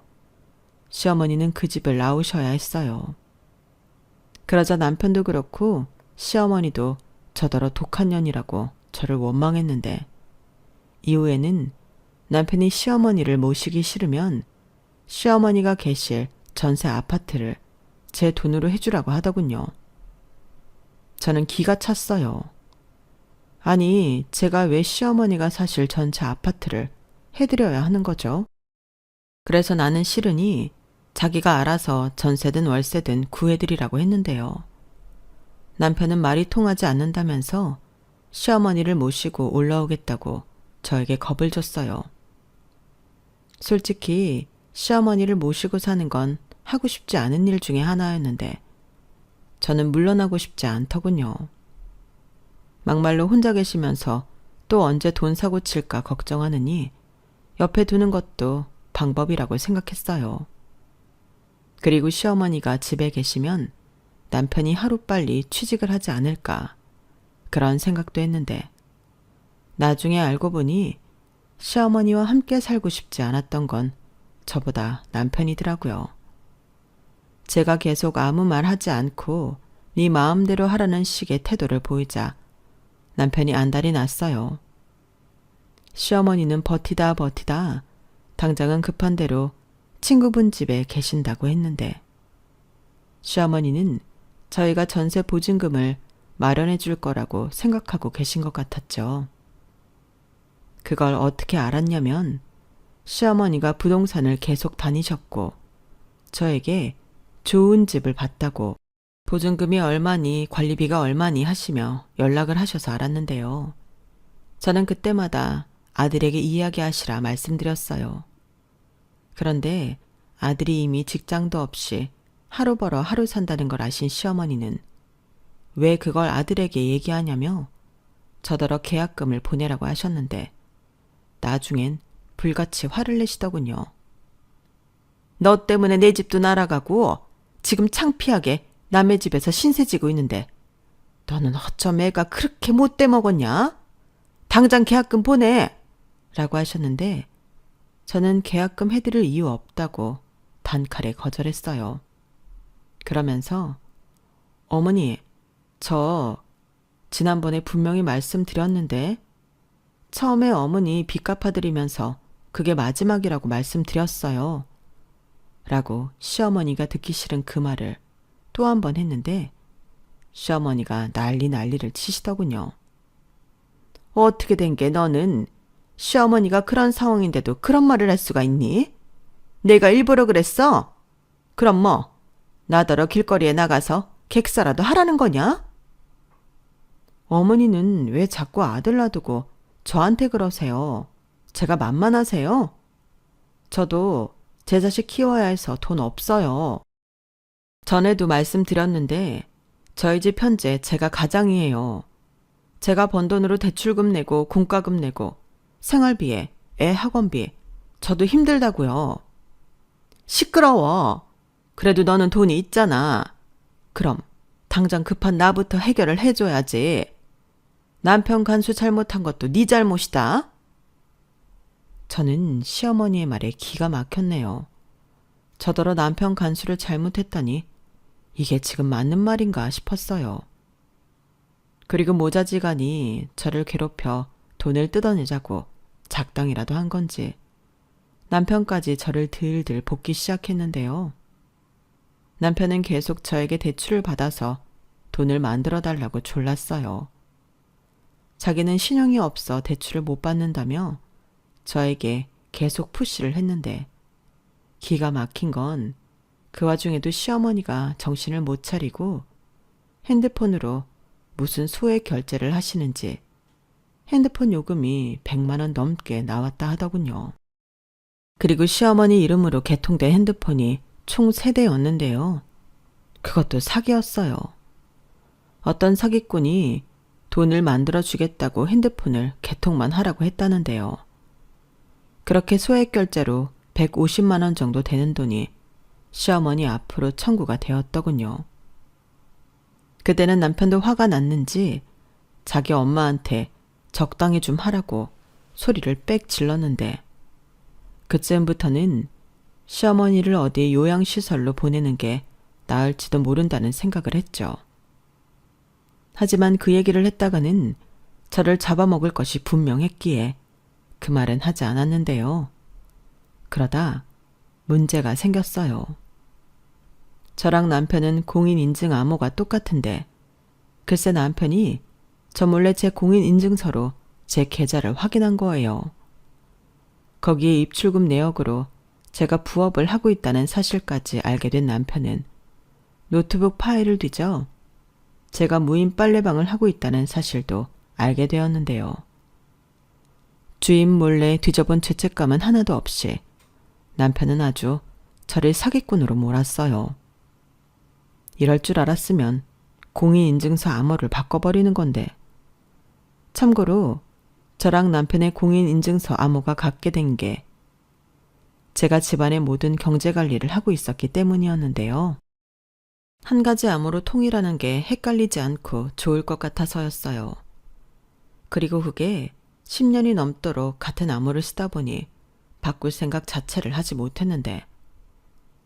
시어머니는 그 집을 나오셔야 했어요. 그러자 남편도 그렇고 시어머니도 저더러 독한 년이라고 저를 원망했는데 이후에는 남편이 시어머니를 모시기 싫으면 시어머니가 계실 전세 아파트를 제 돈으로 해주라고 하더군요. 저는 기가 찼어요. 아니, 제가 왜 시어머니가 사실 전세 아파트를 해드려야 하는 거죠? 그래서 나는 싫으니 자기가 알아서 전세든 월세든 구해드리라고 했는데요. 남편은 말이 통하지 않는다면서 시어머니를 모시고 올라오겠다고 저에게 겁을 줬어요. 솔직히 시어머니를 모시고 사는 건 하고 싶지 않은 일 중에 하나였는데 저는 물러나고 싶지 않더군요. 막말로 혼자 계시면서 또 언제 돈 사고 칠까 걱정하느니 옆에 두는 것도 방법이라고 생각했어요. 그리고 시어머니가 집에 계시면 남편이 하루빨리 취직을 하지 않을까 그런 생각도 했는데 나중에 알고 보니 시어머니와 함께 살고 싶지 않았던 건 저보다 남편이더라고요. 제가 계속 아무 말 하지 않고 네 마음대로 하라는 식의 태도를 보이자 남편이 안달이 났어요. 시어머니는 버티다 당장은 급한 대로 친구분 집에 계신다고 했는데 시어머니는 저희가 전세 보증금을 마련해 줄 거라고 생각하고 계신 것 같았죠. 그걸 어떻게 알았냐면 시어머니가 부동산을 계속 다니셨고 저에게 좋은 집을 봤다고 보증금이 얼마니 관리비가 얼마니 하시며 연락을 하셔서 알았는데요. 저는 그때마다 아들에게 이야기하시라 말씀드렸어요. 그런데 아들이 이미 직장도 없이 하루 벌어 하루 산다는 걸 아신 시어머니는 왜 그걸 아들에게 얘기하냐며 저더러 계약금을 보내라고 하셨는데 나중엔 불같이 화를 내시더군요. 너 때문에 내 집도 날아가고 지금 창피하게 남의 집에서 신세 지고 있는데 너는 어쩜 애가 그렇게 못돼 먹었냐? 당장 계약금 보내! 라고 하셨는데 저는 계약금 해드릴 이유 없다고 단칼에 거절했어요. 그러면서 어머니, 저 지난번에 분명히 말씀드렸는데 처음에 어머니 빚 갚아드리면서 그게 마지막이라고 말씀드렸어요. 라고 시어머니가 듣기 싫은 그 말을 또 한 번 했는데 시어머니가 난리를 치시더군요. 어떻게 된 게 너는 시어머니가 그런 상황인데도 그런 말을 할 수가 있니? 내가 일부러 그랬어? 그럼 뭐 나더러 길거리에 나가서 객사라도 하라는 거냐? 어머니는 왜 자꾸 아들 놔두고 저한테 그러세요? 제가 만만하세요? 저도 제 자식 키워야 해서 돈 없어요. 전에도 말씀드렸는데 저희 집 현재 제가 가장이에요. 제가 번 돈으로 대출금 내고 공과금 내고 생활비에 애 학원비 저도 힘들다고요. 시끄러워. 그래도 너는 돈이 있잖아. 그럼 당장 급한 나부터 해결을 해줘야지. 남편 간수 잘못한 것도 네 잘못이다. 저는 시어머니의 말에 기가 막혔네요. 저더러 남편 간수를 잘못했다니 이게 지금 맞는 말인가 싶었어요. 그리고 모자지간이 저를 괴롭혀 돈을 뜯어내자고 작당이라도 한 건지 남편까지 저를 들들 볶기 시작했는데요. 남편은 계속 저에게 대출을 받아서 돈을 만들어 달라고 졸랐어요. 자기는 신용이 없어 대출을 못 받는다며 저에게 계속 푸시를 했는데 기가 막힌 건 그 와중에도 시어머니가 정신을 못 차리고 핸드폰으로 무슨 소액 결제를 하시는지 핸드폰 요금이 100만 원 넘게 나왔다 하더군요. 그리고 시어머니 이름으로 개통된 핸드폰이 총 3대였는데요. 그것도 사기였어요. 어떤 사기꾼이 돈을 만들어 주겠다고 핸드폰을 개통만 하라고 했다는데요. 그렇게 소액 결제로 150만 원 정도 되는 돈이 시어머니 앞으로 청구가 되었더군요. 그때는 남편도 화가 났는지 자기 엄마한테 적당히 좀 하라고 소리를 빽 질렀는데 그쯤부터는 시어머니를 어디 요양시설로 보내는 게 나을지도 모른다는 생각을 했죠. 하지만 그 얘기를 했다가는 저를 잡아먹을 것이 분명했기에 그 말은 하지 않았는데요. 그러다 문제가 생겼어요. 저랑 남편은 공인인증 암호가 똑같은데 글쎄 남편이 저 몰래 제 공인인증서로 제 계좌를 확인한 거예요. 거기에 입출금 내역으로 제가 부업을 하고 있다는 사실까지 알게 된 남편은 노트북 파일을 뒤져 제가 무인 빨래방을 하고 있다는 사실도 알게 되었는데요. 주인 몰래 뒤져본 죄책감은 하나도 없이 남편은 아주 저를 사기꾼으로 몰았어요. 이럴 줄 알았으면 공인인증서 암호를 바꿔버리는 건데. 참고로 저랑 남편의 공인인증서 암호가 같게 된 게 제가 집안의 모든 경제관리를 하고 있었기 때문이었는데요. 한 가지 암호로 통일하는 게 헷갈리지 않고 좋을 것 같아서였어요. 그리고 그게 10년이 넘도록 같은 암호를 쓰다 보니 바꿀 생각 자체를 하지 못했는데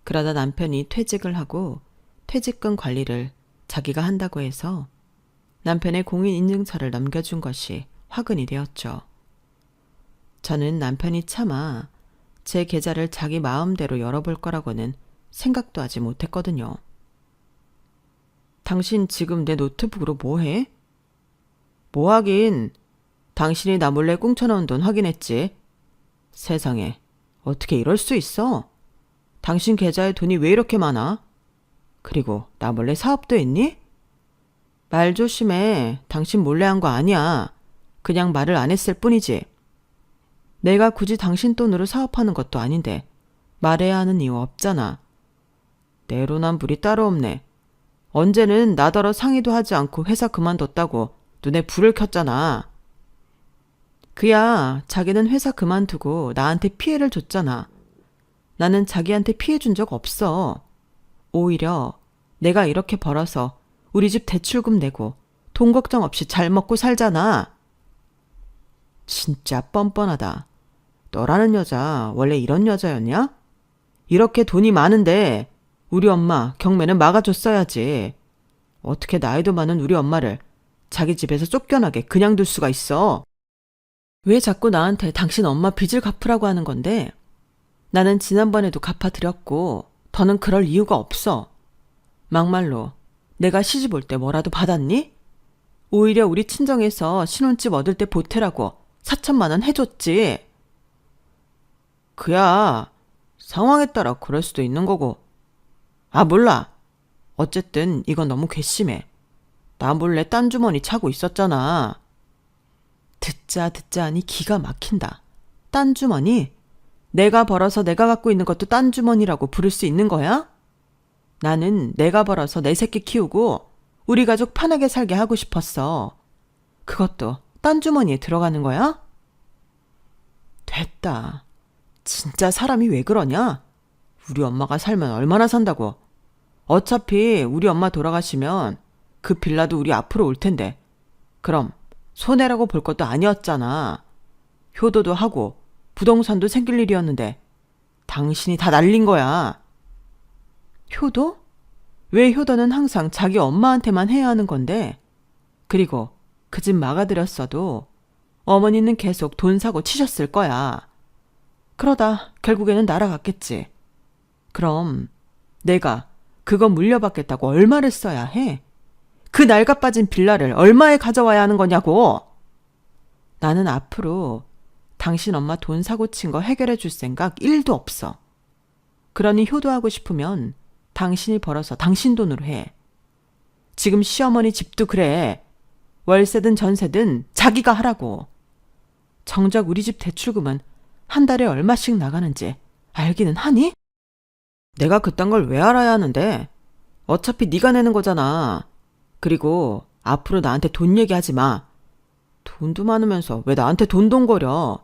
그러다 남편이 퇴직을 하고 퇴직금 관리를 자기가 한다고 해서 남편의 공인인증서를 넘겨준 것이 화근이 되었죠. 저는 남편이 차마 제 계좌를 자기 마음대로 열어볼 거라고는 생각도 하지 못했거든요. 당신 지금 내 노트북으로 뭐 해? 뭐 하긴. 당신이 나 몰래 꿍쳐놓은 돈 확인했지. 세상에, 어떻게 이럴 수 있어? 당신 계좌에 돈이 왜 이렇게 많아? 그리고 나 몰래 사업도 했니? 말 조심해. 당신 몰래 한 거 아니야. 그냥 말을 안 했을 뿐이지. 내가 굳이 당신 돈으로 사업하는 것도 아닌데 말해야 하는 이유 없잖아. 내로남불이 따로 없네. 언제는 나더러 상의도 하지 않고 회사 그만뒀다고 눈에 불을 켰잖아. 그야 자기는 회사 그만두고 나한테 피해를 줬잖아. 나는 자기한테 피해 준 적 없어. 오히려 내가 이렇게 벌어서 우리 집 대출금 내고 돈 걱정 없이 잘 먹고 살잖아. 진짜 뻔뻔하다. 너라는 여자 원래 이런 여자였냐? 이렇게 돈이 많은데 우리 엄마 경매는 막아줬어야지. 어떻게 나이도 많은 우리 엄마를 자기 집에서 쫓겨나게 그냥 둘 수가 있어. 왜 자꾸 나한테 당신 엄마 빚을 갚으라고 하는 건데? 나는 지난번에도 갚아드렸고 더는 그럴 이유가 없어. 막말로 내가 시집 올 때 뭐라도 받았니? 오히려 우리 친정에서 신혼집 얻을 때 보태라고 4천만 원 해줬지. 그야 상황에 따라 그럴 수도 있는 거고. 아 몰라. 어쨌든 이건 너무 괘씸해. 나 몰래 딴 주머니 차고 있었잖아. 듣자 하니 기가 막힌다. 딴 주머니? 내가 벌어서 내가 갖고 있는 것도 딴 주머니라고 부를 수 있는 거야? 나는 내가 벌어서 내 새끼 키우고 우리 가족 편하게 살게 하고 싶었어. 그것도 딴 주머니에 들어가는 거야? 됐다. 진짜 사람이 왜 그러냐? 우리 엄마가 살면 얼마나 산다고. 어차피 우리 엄마 돌아가시면 그 빌라도 우리 앞으로 올 텐데. 그럼 손해라고 볼 것도 아니었잖아. 효도도 하고 부동산도 생길 일이었는데 당신이 다 날린 거야. 효도? 왜 효도는 항상 자기 엄마한테만 해야 하는 건데? 그리고 그 집 막아들였어도 어머니는 계속 돈 사고 치셨을 거야. 그러다 결국에는 날아갔겠지. 그럼 내가 그거 물려받겠다고 얼마를 써야 해? 그 낡아빠진 빌라를 얼마에 가져와야 하는 거냐고. 나는 앞으로 당신 엄마 돈 사고 친 거 해결해 줄 생각 1도 없어. 그러니 효도하고 싶으면 당신이 벌어서 당신 돈으로 해. 지금 시어머니 집도 그래. 월세든 전세든 자기가 하라고. 정작 우리 집 대출금은 한 달에 얼마씩 나가는지 알기는 하니? 내가 그딴 걸 왜 알아야 하는데? 어차피 네가 내는 거잖아. 그리고 앞으로 나한테 돈 얘기하지 마. 돈도 많으면서 왜 나한테 돈동거려.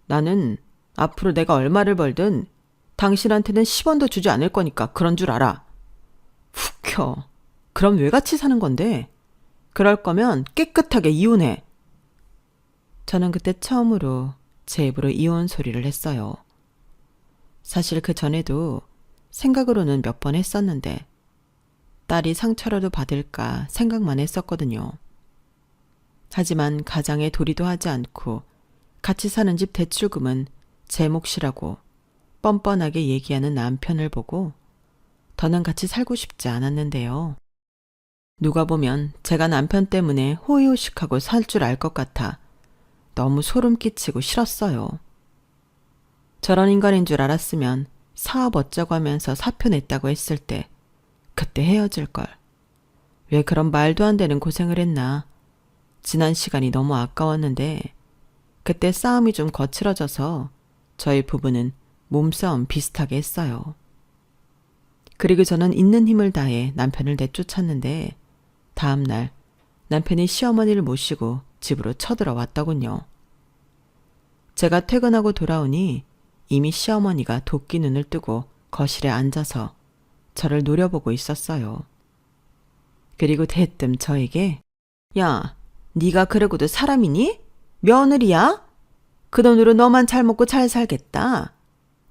나는 앞으로 내가 얼마를 벌든 당신한테는 10원도 주지 않을 거니까 그런 줄 알아. 훅혀. 그럼 왜 같이 사는 건데? 그럴 거면 깨끗하게 이혼해. 저는 그때 처음으로 제 입으로 이혼 소리를 했어요. 사실 그 전에도 생각으로는 몇 번 했었는데 딸이 상처라도 받을까 생각만 했었거든요. 하지만 가장에 도리도 하지 않고 같이 사는 집 대출금은 제 몫이라고 뻔뻔하게 얘기하는 남편을 보고 더는 같이 살고 싶지 않았는데요. 누가 보면 제가 남편 때문에 호의호식하고 살 줄 알 것 같아 너무 소름 끼치고 싫었어요. 저런 인간인 줄 알았으면 사업 어쩌고 하면서 사표 냈다고 했을 때 그때 헤어질걸. 왜 그런 말도 안 되는 고생을 했나. 지난 시간이 너무 아까웠는데 그때 싸움이 좀 거칠어져서 저희 부부는 몸싸움 비슷하게 했어요. 그리고 저는 있는 힘을 다해 남편을 내쫓았는데 다음 날 남편이 시어머니를 모시고 집으로 쳐들어왔더군요. 제가 퇴근하고 돌아오니 이미 시어머니가 도끼 눈을 뜨고 거실에 앉아서 저를 노려보고 있었어요. 그리고 대뜸 저에게 야, 네가 그러고도 사람이니? 며느리야? 그 돈으로 너만 잘 먹고 잘 살겠다.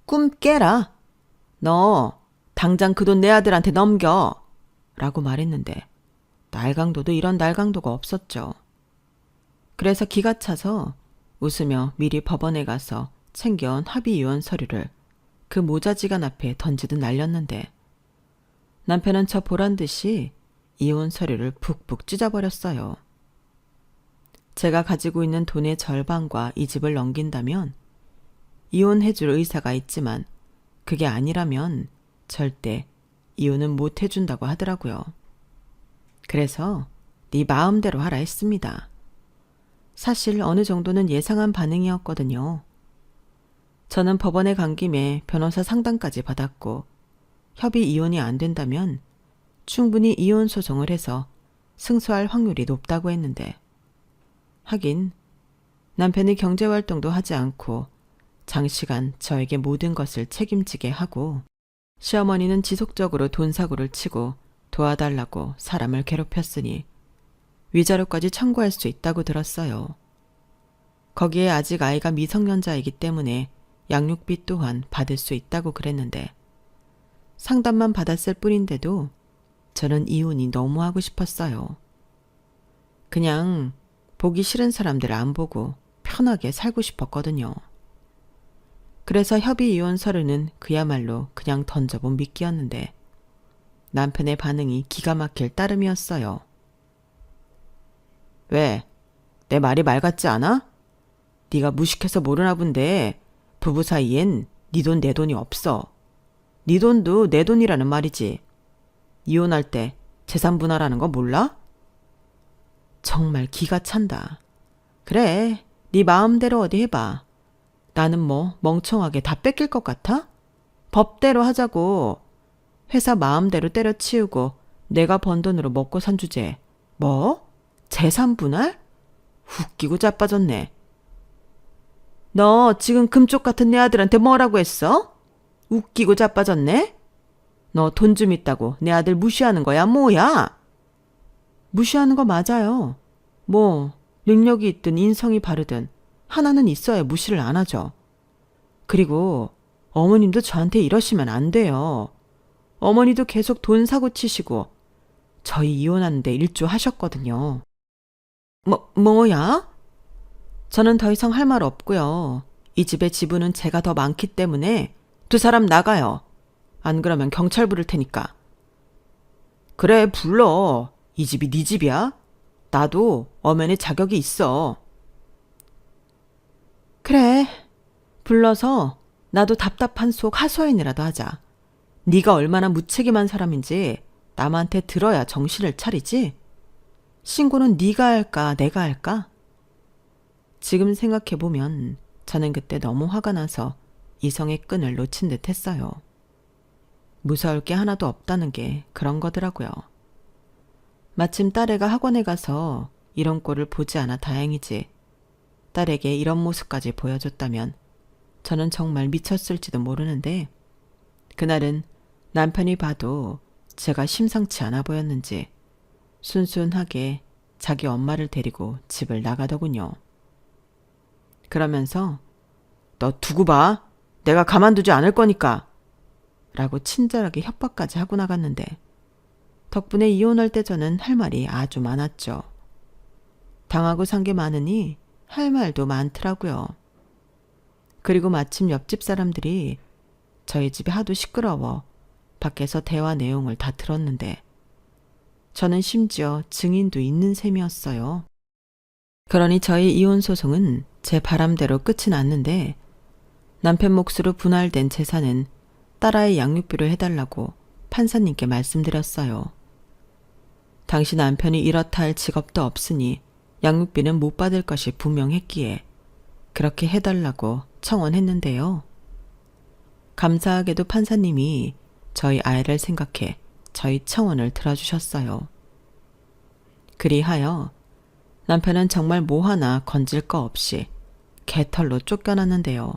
꿈 깨라. 너 당장 그 돈 내 아들한테 넘겨. 라고 말했는데 날강도도 이런 날강도가 없었죠. 그래서 기가 차서 웃으며 미리 법원에 가서 챙겨온 합의이혼 서류를 그 모자지간 앞에 던지듯 날렸는데 남편은 저 보란 듯이 이혼 서류를 푹푹 찢어버렸어요. 제가 가지고 있는 돈의 절반과 이 집을 넘긴다면 이혼해줄 의사가 있지만 그게 아니라면 절대 이혼은 못 해준다고 하더라고요. 그래서 네 마음대로 하라 했습니다. 사실 어느 정도는 예상한 반응이었거든요. 저는 법원에 간 김에 변호사 상담까지 받았고 협의 이혼이 안 된다면 충분히 이혼 소송을 해서 승소할 확률이 높다고 했는데 하긴 남편이 경제활동도 하지 않고 장시간 저에게 모든 것을 책임지게 하고 시어머니는 지속적으로 돈 사고를 치고 도와달라고 사람을 괴롭혔으니 위자료까지 청구할 수 있다고 들었어요. 거기에 아직 아이가 미성년자이기 때문에 양육비 또한 받을 수 있다고 그랬는데 상담만 받았을 뿐인데도 저는 이혼이 너무 하고 싶었어요. 그냥 보기 싫은 사람들 안 보고 편하게 살고 싶었거든요. 그래서 협의 이혼 서류는 그야말로 그냥 던져본 미끼였는데 남편의 반응이 기가 막힐 따름이었어요. 왜? 내 말이 말 같지 않아? 네가 무식해서 모르나 본데 부부 사이엔 네 돈 내 돈이 없어. 네 돈도 내 돈이라는 말이지. 이혼할 때 재산 분할하는 거 몰라? 정말 기가 찬다. 그래, 네 마음대로 어디 해봐. 나는 뭐 멍청하게 다 뺏길 것 같아? 법대로 하자고. 회사 마음대로 때려치우고 내가 번 돈으로 먹고 산 주제. 뭐? 재산 분할? 웃기고 자빠졌네. 너 지금 금쪽 같은 내 아들한테 뭐라고 했어? 웃기고 자빠졌네? 너 돈 좀 있다고 내 아들 무시하는 거야 뭐야? 무시하는 거 맞아요. 뭐 능력이 있든 인성이 바르든 하나는 있어야 무시를 안 하죠. 그리고 어머님도 저한테 이러시면 안 돼요. 어머니도 계속 돈 사고 치시고 저희 이혼하는데 일조하셨거든요. 뭐야? 저는 더 이상 할 말 없고요. 이 집의 지분은 제가 더 많기 때문에 두 사람 나가요. 안 그러면 경찰 부를 테니까. 그래, 불러. 이 집이 네 집이야. 나도 엄연의 자격이 있어. 그래, 불러서 나도 답답한 속 하소연이라도 하자. 네가 얼마나 무책임한 사람인지 남한테 들어야 정신을 차리지. 신고는 네가 할까 내가 할까? 지금 생각해보면 저는 그때 너무 화가 나서 이성의 끈을 놓친 듯 했어요. 무서울 게 하나도 없다는 게 그런 거더라고요. 마침 딸애가 학원에 가서 이런 꼴을 보지 않아 다행이지. 딸에게 이런 모습까지 보여줬다면 저는 정말 미쳤을지도 모르는데 그날은 남편이 봐도 제가 심상치 않아 보였는지 순순하게 자기 엄마를 데리고 집을 나가더군요. 그러면서 너 두고 봐. 내가 가만두지 않을 거니까. 라고 친절하게 협박까지 하고 나갔는데 덕분에 이혼할 때 저는 할 말이 아주 많았죠. 당하고 산 게 많으니 할 말도 많더라고요. 그리고 마침 옆집 사람들이 저희 집이 하도 시끄러워 밖에서 대화 내용을 다 들었는데 저는 심지어 증인도 있는 셈이었어요. 그러니 저희 이혼 소송은 제 바람대로 끝이 났는데 남편 몫으로 분할된 재산은 딸아이 양육비로 해달라고 판사님께 말씀드렸어요. 당시 남편이 이렇다 할 직업도 없으니 양육비는 못 받을 것이 분명했기에 그렇게 해달라고 청원했는데요. 감사하게도 판사님이 저희 아이를 생각해 저희 청원을 들어주셨어요. 그리하여 남편은 정말 뭐 하나 건질 거 없이 개털로 쫓겨났는데요.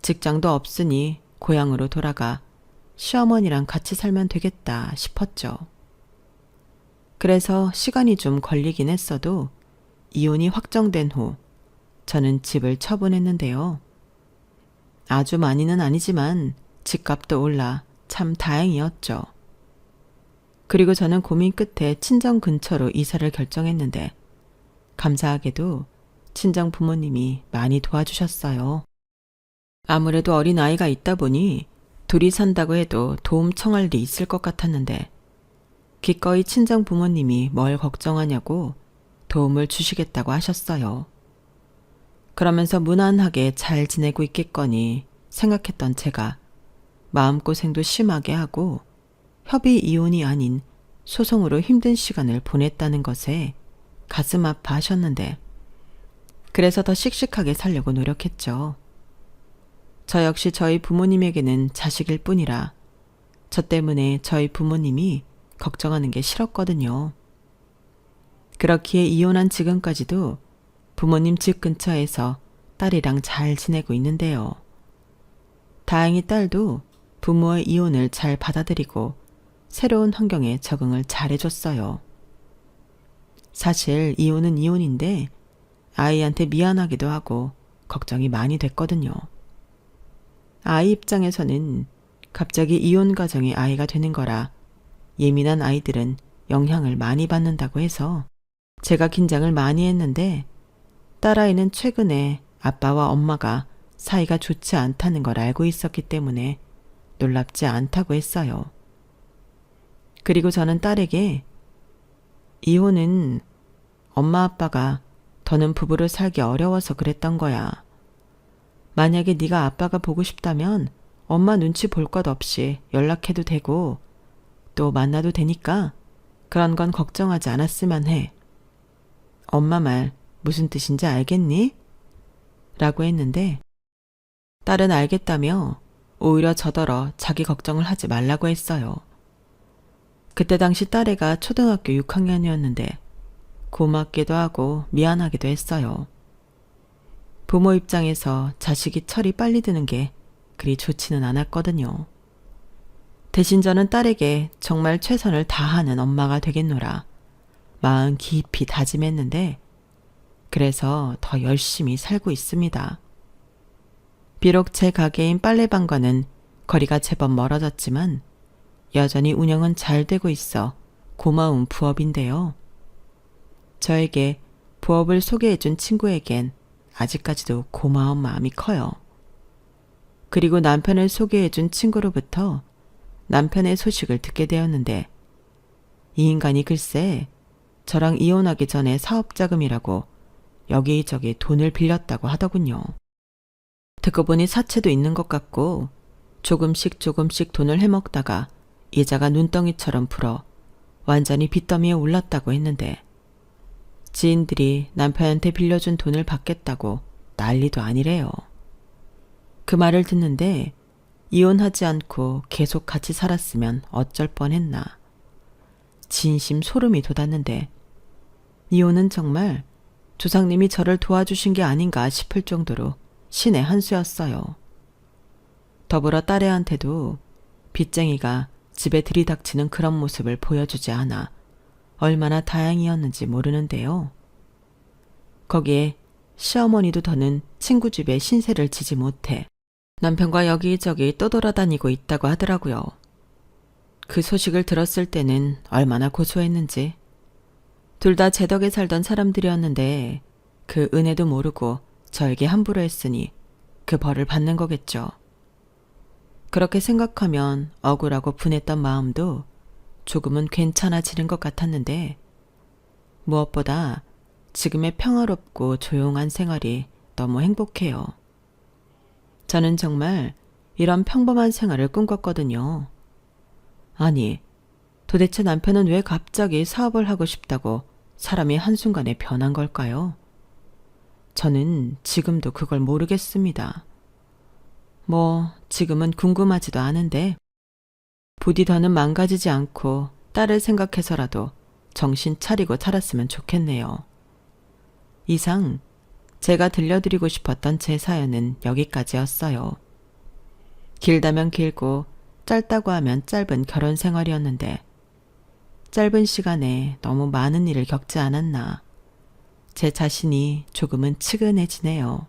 직장도 없으니 고향으로 돌아가 시어머니랑 같이 살면 되겠다 싶었죠. 그래서 시간이 좀 걸리긴 했어도 이혼이 확정된 후 저는 집을 처분했는데요. 아주 많이는 아니지만 집값도 올라 참 다행이었죠. 그리고 저는 고민 끝에 친정 근처로 이사를 결정했는데 감사하게도 친정 부모님이 많이 도와주셨어요. 아무래도 어린 아이가 있다 보니 둘이 산다고 해도 도움 청할 일이 있을 것 같았는데 기꺼이 친정 부모님이 뭘 걱정하냐고 도움을 주시겠다고 하셨어요. 그러면서 무난하게 잘 지내고 있겠거니 생각했던 제가 마음고생도 심하게 하고 협의 이혼이 아닌 소송으로 힘든 시간을 보냈다는 것에 가슴 아파하셨는데 그래서 더 씩씩하게 살려고 노력했죠. 저 역시 저희 부모님에게는 자식일 뿐이라 저 때문에 저희 부모님이 걱정하는 게 싫었거든요. 그렇기에 이혼한 지금까지도 부모님 집 근처에서 딸이랑 잘 지내고 있는데요. 다행히 딸도 부모의 이혼을 잘 받아들이고 새로운 환경에 적응을 잘 해줬어요. 사실 이혼은 이혼인데 아이한테 미안하기도 하고 걱정이 많이 됐거든요. 아이 입장에서는 갑자기 이혼 가정의 아이가 되는 거라 예민한 아이들은 영향을 많이 받는다고 해서 제가 긴장을 많이 했는데 딸아이는 최근에 아빠와 엄마가 사이가 좋지 않다는 걸 알고 있었기 때문에 놀랍지 않다고 했어요. 그리고 저는 딸에게 이혼은 엄마 아빠가 더는 부부로 살기 어려워서 그랬던 거야. 만약에 네가 아빠가 보고 싶다면 엄마 눈치 볼 것 없이 연락해도 되고 또 만나도 되니까 그런 건 걱정하지 않았으면 해. 엄마 말 무슨 뜻인지 알겠니? 라고 했는데 딸은 알겠다며 오히려 저더러 자기 걱정을 하지 말라고 했어요. 그때 당시 딸애가 초등학교 6학년이었는데 고맙기도 하고 미안하기도 했어요. 부모 입장에서 자식이 철이 빨리 드는 게 그리 좋지는 않았거든요. 대신 저는 딸에게 정말 최선을 다하는 엄마가 되겠노라 마음 깊이 다짐했는데 그래서 더 열심히 살고 있습니다. 비록 제 가게인 빨래방과는 거리가 제법 멀어졌지만 여전히 운영은 잘 되고 있어 고마운 부업인데요. 저에게 부업을 소개해준 친구에겐 아직까지도 고마운 마음이 커요. 그리고 남편을 소개해준 친구로부터 남편의 소식을 듣게 되었는데 이 인간이 글쎄 저랑 이혼하기 전에 사업자금이라고 여기저기 돈을 빌렸다고 하더군요. 듣고 보니 사채도 있는 것 같고 조금씩 돈을 해먹다가 이자가 눈덩이처럼 불어 완전히 빚더미에 올랐다고 했는데 지인들이 남편한테 빌려준 돈을 받겠다고 난리도 아니래요. 그 말을 듣는데 이혼하지 않고 계속 같이 살았으면 어쩔 뻔했나. 진심 소름이 돋았는데 이혼은 정말 조상님이 저를 도와주신 게 아닌가 싶을 정도로 신의 한 수였어요. 더불어 딸애한테도 빚쟁이가 집에 들이닥치는 그런 모습을 보여주지 않아 얼마나 다행이었는지 모르는데요. 거기에 시어머니도 더는 친구 집에 신세를 지지 못해 남편과 여기저기 떠돌아다니고 있다고 하더라고요. 그 소식을 들었을 때는 얼마나 고소했는지. 둘 다 제 덕에 살던 사람들이었는데 그 은혜도 모르고 저에게 함부로 했으니 그 벌을 받는 거겠죠. 그렇게 생각하면 억울하고 분했던 마음도 조금은 괜찮아지는 것 같았는데 무엇보다 지금의 평화롭고 조용한 생활이 너무 행복해요. 저는 정말 이런 평범한 생활을 꿈꿨거든요. 아니, 도대체 남편은 왜 갑자기 사업을 하고 싶다고 사람이 한순간에 변한 걸까요? 저는 지금도 그걸 모르겠습니다. 지금은 궁금하지도 않은데 부디 더는 망가지지 않고 딸을 생각해서라도 정신 차리고 살았으면 좋겠네요. 이상 제가 들려드리고 싶었던 제 사연은 여기까지였어요. 길다면 길고 짧다고 하면 짧은 결혼 생활이었는데 짧은 시간에 너무 많은 일을 겪지 않았나 제 자신이 조금은 측은해지네요.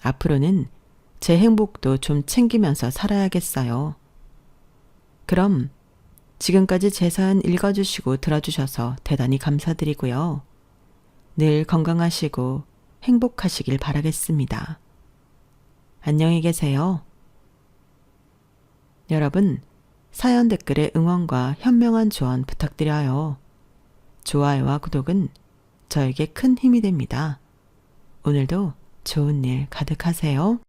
앞으로는 제 행복도 좀 챙기면서 살아야겠어요. 그럼 지금까지 제 사연 읽어주시고 들어주셔서 대단히 감사드리고요. 늘 건강하시고 행복하시길 바라겠습니다. 안녕히 계세요. 여러분, 사연 댓글에 응원과 현명한 조언 부탁드려요. 좋아요와 구독은 저에게 큰 힘이 됩니다. 오늘도 좋은 일 가득하세요.